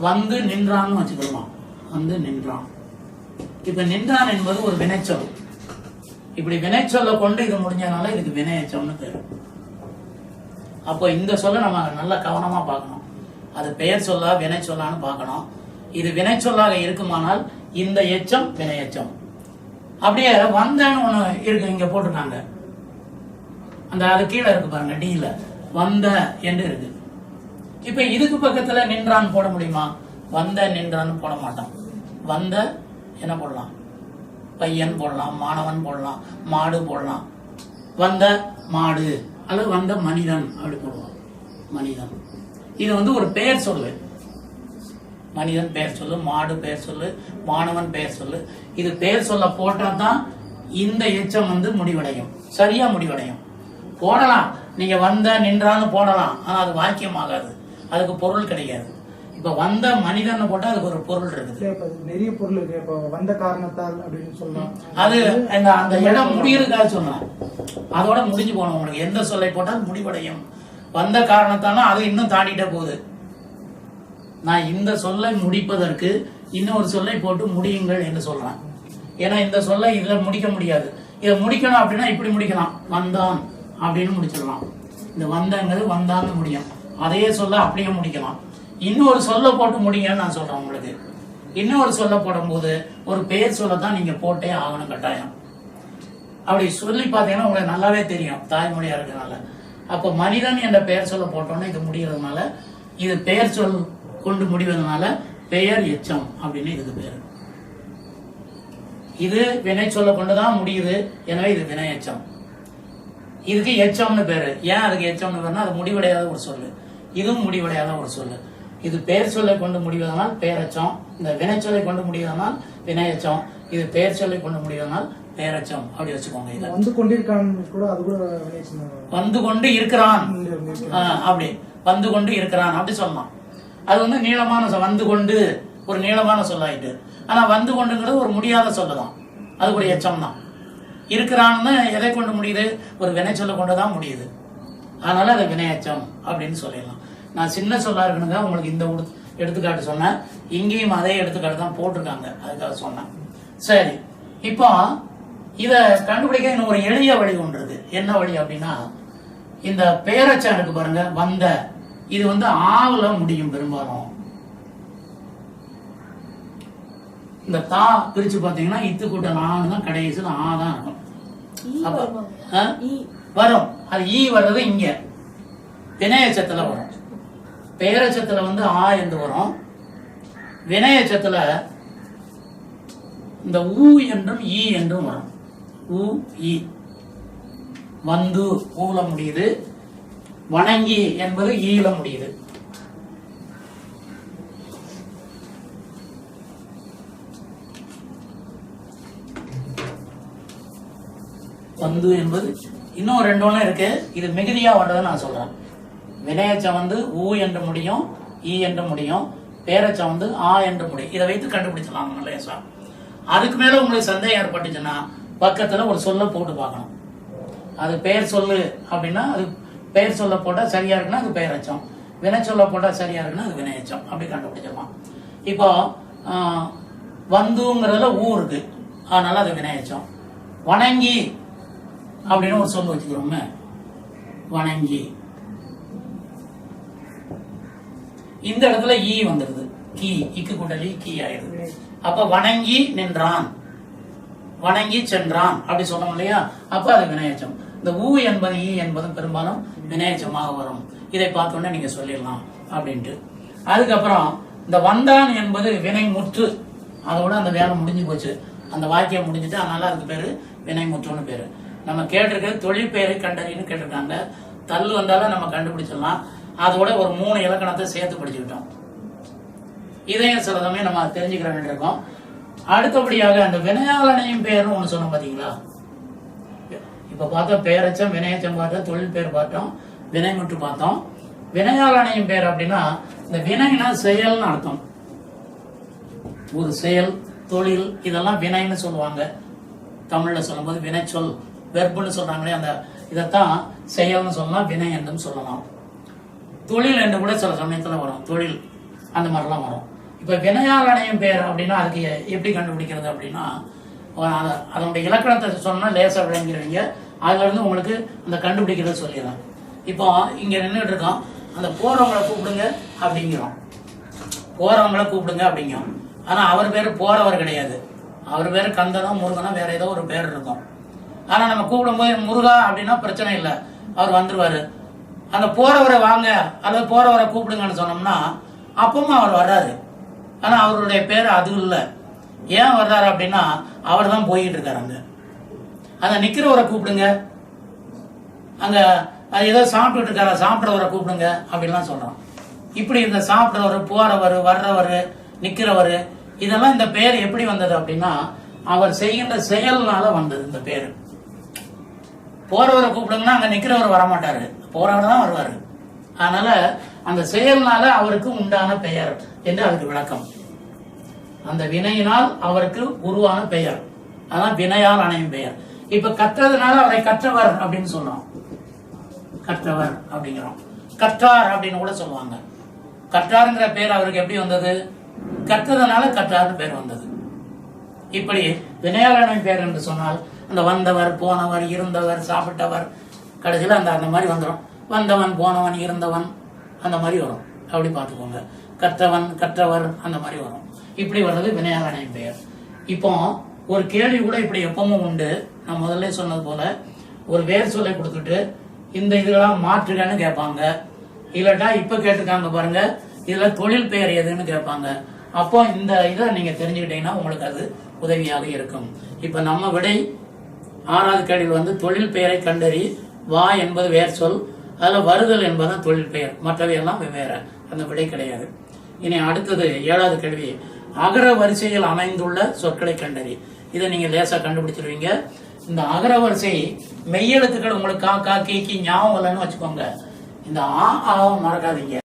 வந்து நின்றான்னு வச்சுக்கலாம். வந்து நின்றான். இப்ப நின்றான் என்பது ஒரு வினைச்சொல். இப்படி வினைச்சொல்ல கொண்டு இது முடிஞ்சனால இதுக்கு வினையச்சம்னு பேரு. அப்போ இந்த சொல்ல நம்ம நல்ல கவனமா பார்க்கணும். அது பெயர் சொல்லா வினை சொல்லான்னு பார்க்கணும். இது வினை சொல்லாக இருக்குமானால் இந்த எச்சம் வினையச்சம். அப்படியே வந்தன்னு ஒண்ணு இருக்கு, இங்க போட்டிருக்காங்க. அந்த அது கீழே இருக்கு பாருங்க, டீல வந்த என்று இருக்கு. இப்ப இதுக்கு பக்கத்துல நின்றான் போட முடியுமா? வந்த நின்றான்னு போட மாட்டோம். வந்த என்ன போடலாம்? பையன் போடலாம், மாணவன் போடலாம், மாடு போடலாம். வந்த மாடு அல்லது வந்த மனிதன் அப்படி போடுவோம். மனிதன் இது வந்து ஒரு பெயர் சொல்லு. மனிதன் பெயர் சொல்லு, மாடு பெயர் சொல்லு, மாணவன் பெயர் சொல்லு. இது பெயர் சொல்ல போட்டா தான் இந்த எச்சம் வந்து முடிவடையும், சரியா முடிவடையும். போடலாம், நீங்க வந்த நின்றான்னு போடலாம், ஆனா அது வாக்கியம் ஆகாது, அதுக்கு பொருள் கிடையாது. இப்ப வந்த மனிதன் போட்டா அதுக்கு ஒரு பொருள் இருக்குது, நிறைய பொருள் இருக்கு. இப்ப வந்த காரணத்தால் அப்படின்னு சொல்லலாம். அது அந்த இடம் முடிகிறதுக்காக சொல்லலாம், அதோட முடிஞ்சு போகணும். உங்களுக்கு எந்த சொல்லை போட்டால் முடிவடையும். வந்த காரணத்தால அது இன்னும் தாண்டிட்டே போகுது. நான் இந்த சொல்லை முடிப்பதற்கு இன்னொரு சொல்லை போட்டு முடியுங்கள் என்று சொல்றேன். ஏன்னா இந்த சொல்லை இதுல முடிக்க முடியாது. இதை முடிக்கணும் அப்படின்னா இப்படி முடிக்கலாம், வந்தான் அப்படின்னு முடிச்சிடலாம். இந்த வந்தங்கிறது வந்தான்னு முடியும். அதையே சொல்ல அப்படியே முடிக்கலாம். இன்னொரு சொல்ல போட்டு முடிங்கன்னு நான் சொல்றேன் உங்களுக்கு. இன்னொரு சொல்ல போடும்போது ஒரு பெயர் சொல்லத்தான் நீங்க போட்டே ஆகணும் கட்டாயம். அப்படி சொல்லி பார்த்தீங்கன்னா உங்களுக்கு நல்லாவே தெரியும், தாய்மொழியா இருக்கிறதுனால. அப்போ மனிதன் என்ற பெயர் சொல்ல போட்டோன்னா இது முடிகிறதுனால, இது பெயர் சொல் கொண்டு முடிவதனால பெயர் எச்சம் அப்படின்னு இதுக்கு பேரு. இது வினை சொல்ல கொண்டுதான் முடியுது, எனவே இது வினை எச்சம். இதுக்கு எச்சம்னு பேரு. ஏன் அதுக்கு எச்சம்னு பேருனா அது முடிவடையாத ஒரு சொல்லு, இதுவும் முடிவடையாத ஒரு சொல்லு. இது பெயர் சொல்லை கொண்டு முடிவதனால் பெயரச்சம், இந்த வினை சொல்லை கொண்டு முடிவதனால் வினையச்சம், இது பெயர் சொல்லை கொண்டு முடிவதனால் பெயரச்சம். அப்படி வச்சுக்கோங்க. இதை வந்து கொண்டிருக்கான் கூட, அது கூட வந்து கொண்டு இருக்கிறான், அப்படி வந்து கொண்டு இருக்கிறான் அப்படி சொல்லலாம். அது வந்து நீளமான வந்து கொண்டு ஒரு நீளமான சொல்லாயிட்டு. ஆனா வந்து கொண்டுங்கிறது ஒரு முடியாத சொல்லதான், அது ஒரு எச்சம் தான். இருக்கிறான்னு எதை கொண்டு முடியுது? ஒரு வினை சொல்ல கொண்டுதான் முடியுது, அதனால அதை வினையச்சம் அப்படின்னு சொல்லிடலாம். நான் சின்ன சொல்லா இருக்கணுங்க உங்களுக்கு இந்த எடுத்துக்காட்டு சொன்னேன், இங்கேயும் அதே எடுத்துக்காட்டு தான் போட்டிருக்காங்க, அதுக்காக சொன்னேன். சரி, இப்போ இத கண்டுபிடிக்க இன்னும் ஒரு எளிய வழி ஒன்று இருக்கு. என்ன வழி அப்படின்னா, இந்த பெயரச்சம் இருக்கு பாருங்க, வந்த, இது வந்து ஆவுல முடியும் பெரும்பாலும். இந்த தா பிரிச்சு பாத்தீங்கன்னா இத்து கூட்ட நான்னு தான் கடைசியில் ஆ தான் இருக்கும். வரும், அது ஈ வர்றது இங்க வினையச்சத்துல வரும். பெயரச்சத்துல வந்து ஆ என்று வரும், வினையச்சத்துல இந்த ஊ என்றும் ஈ என்றும் வரும். ஊ ஈ. வந்து ஊல முடியுது, வணங்கி என்பது ஈல முடியுது. வந்து என்பது இன்னும் ரெண்டு ஒண்ணு இருக்கு, இது மிகுதியா வர்றதை நான் சொல்றேன். வினையச்சம் வந்து ஊ என்று முடியும், ஈ என்று முடியும், பேரச்சம் வந்து ஆ என்று முடியும். இதை வைத்து கண்டுபிடிச்சலாம் லேசா. அதுக்கு மேல உங்களுக்கு சந்தேகம் ஏற்பட்டுச்சுன்னா பக்கத்துல ஒரு சொல்ல போட்டு பார்க்கணும். அது பெயர் சொல்லு அப்படின்னா அது பெயர் சொல்ல போட்டா சரியா இருக்குன்னா அது பெயரச்சம், வினை சொல்ல போட்டா சரியா இருக்குன்னா அது வினையச்சம், அப்படி கண்டுபிடிச்சிடலாம். இப்போ வந்துங்கிறதுல ஊ இருக்கு, அதனால அது வினையச்சம். வணங்கி அப்படின்னு ஒரு சொல்லு வச்சுக்கிறோமே, வணங்கி, இந்த இடத்துல ஈ வந்துடுது, கீ, இக்கு கூட்டலி கீ ஆயிடுது. அப்ப வணங்கி நின்றான், வணங்கி சென்றான் அப்படி சொல்லணும் இல்லையா, அப்ப அது வினையச்சம். இந்த ஊ என்பது ஈ என்பதும் பெரும்பாலும் வினையச்சமாக வரும். இதை பார்த்தோன்னே நீங்க சொல்லிடலாம் அப்படின்ட்டு. அதுக்கப்புறம் இந்த வந்தான் என்பது வினை முற்று, அதோட அந்த வேலை முடிஞ்சு போச்சு, அந்த வாக்கியம் முடிஞ்சுட்டு, அதனால அதுக்கு பேரு வினை முற்றுன்னு பேரு. நம்ம கேட்டிருக்கிறது தொழில் பெயரை கண்டறின்னு கேட்டிருக்காங்க. தள்ளு வந்தாலும் நம்ம கண்டுபிடிச்சிடலாம். அதோட ஒரு 3 இலக்கணத்தை சேர்த்து படிச்சுக்கிட்டோம். இதையும் சில சமயம் நம்ம தெரிஞ்சுக்கிற வேண்டியிருக்கோம். அடுத்தபடியாக அந்த வினையாளனையும் பெயர்னு ஒண்ணு சொன்னோம் பாத்தீங்களா. இப்ப பார்த்தோம் பெயரச்சம், வினையச்சம் பார்த்தோம், தொழில் பெயர் பார்த்தோம், வினை முற்று பார்த்தோம். வினையாளனையும் பெயர் அப்படின்னா இந்த வினைனா செயல்னு அர்த்தம். ஒரு செயல், தொழில், இதெல்லாம் வினைன்னு சொல்லுவாங்க. தமிழ்ல சொல்லும்போது வினை சொல், வெர்புன்னு சொல்றாங்களே, அந்த இதைத்தான் செயல்னு சொல்லலாம், வினை என்றும் சொல்லலாம். தொழில் என்று கூட சில சமயத்துல வரும், தொழில் அந்த மாதிரிலாம் வரும். இப்ப வினையாளனையும் பெயர் அப்படின்னா அதுக்கு எப்படி கண்டுபிடிக்கிறது அப்படின்னா, அதனுடைய இலக்கணத்தை சொன்னா லேசா விளங்கிடுவீங்க. அதுல இருந்து உங்களுக்கு அந்த கண்டுபிடிக்கிறத சொல்லிடுறேன். இப்போ இங்க நின்றுட்டு இருக்கோம், அந்த போறவங்களை கூப்பிடுங்க அப்படிங்கிறோம், போறவங்களை கூப்பிடுங்க அப்படிங்கிறோம். ஆனா அவர் பேரு போறவர் கிடையாது, அவர் பேரு கந்தனோ முருகனோ வேற ஏதோ ஒரு பேர் இருக்கும். ஆனா நம்ம கூப்பிடும் போது முருகா அப்படின்னா பிரச்சனை இல்லை, அவர் வந்துருவாரு. அந்த போறவரை வாங்க அல்லது போறவரை கூப்பிடுங்கன்னு சொன்னோம்னா அப்பவும் அவர் வர்றாரு, ஆனா அவருடைய பேர் அது இல்லை. ஏன் வர்றாரு அப்படின்னா அவர் தான் போயிட்டு இருக்காரு. அங்க அந்த நிக்கிறவரை கூப்பிடுங்க, அங்க அது ஏதோ சாப்பிட்டுட்டு இருக்காரு, சாப்பிட்றவரை கூப்பிடுங்க அப்படின்லாம் சொல்றோம். இப்படி இந்த சாப்பிட்றவர், போறவர், வர்றவர், நிக்கிறவர், இதெல்லாம் இந்த பெயர் எப்படி வந்தது அப்படின்னா அவர் செய்கின்ற செயல்னால வந்தது இந்த பேரு. போறவரை கூப்பிடுங்கன்னா அங்க நிக்கிறவர் வரமாட்டாரு, போறவர் தான் வருவாரு. அதனால அந்த செயல்னால அவருக்கு உண்டான பெயர் என்று அதுக்கு விளக்கம். அந்த வினையினால் அவருக்கு உருவான பெயர், அதான் வினையால் அணையும் பெயர். இப்ப கற்றதுனால அவரை கற்றவர் அப்படின்னு சொல்றோம், கற்றவர் அப்படிங்கிறோம். கற்றார் அப்படின்னு கூட சொல்லுவாங்க. கற்றாருங்கிற பேர் அவருக்கு எப்படி வந்தது? கற்றதுனால கற்றார் பேர் வந்தது. இப்படி வினையால் அணையும் பெயர் என்று சொன்னால் அந்த வந்தவர், போனவர், இருந்தவர், சாப்பிட்டவர், கடைசியில் அந்த மாதிரி வந்துடும். வந்தவன், போனவன், இருந்தவன், அந்த மாதிரி வரும். அப்படி பார்த்துக்கோங்க. கற்றவன், கற்றவர், அந்த மாதிரி வரும். இப்படி வர்றது வினையால் அணையும் பெயர். இப்போ ஒரு கேள்வி கூட இப்படி எப்பவும் உண்டு. நான் முதல்ல சொன்னது போல ஒரு வேர் சொல்லை கொடுத்துட்டு இந்த இதெல்லாம் மாற்றுகன்னு கேட்பாங்க. இல்லட்டா இப்ப கேட்டிருக்காங்க பாருங்க, இதுல தொழில் பெயர் எதுன்னு கேட்பாங்க. அப்போ இந்த இதை நீங்க தெரிஞ்சுக்கிட்டீங்கன்னா உங்களுக்கு அது உதவியாக இருக்கும். இப்ப நம்ம விடை 6வது கேள்வி தொழில் பெயரை கண்டறி. வா என்பது வேர் சொல், அதுல வருதல் என்பதுதான் தொழில் பெயர், மற்றவையெல்லாம் வெவ்வேறு, அந்த விடை கிடையாது. இனி அடுத்தது 7வது கேள்வி, அகர வரிசையில் அமைந்துள்ள சொற்களை கண்டறி. இதை நீங்க லேசா கண்டுபிடிச்சிருவீங்க. இந்த அகர வரிசை மெய்யெழுத்துக்கள் உங்களுக்கு கா கா கி கி ஞாபகம் இல்லைன்னு வச்சுக்கோங்க. இந்த ஆ ஆவும் மறக்காதீங்க.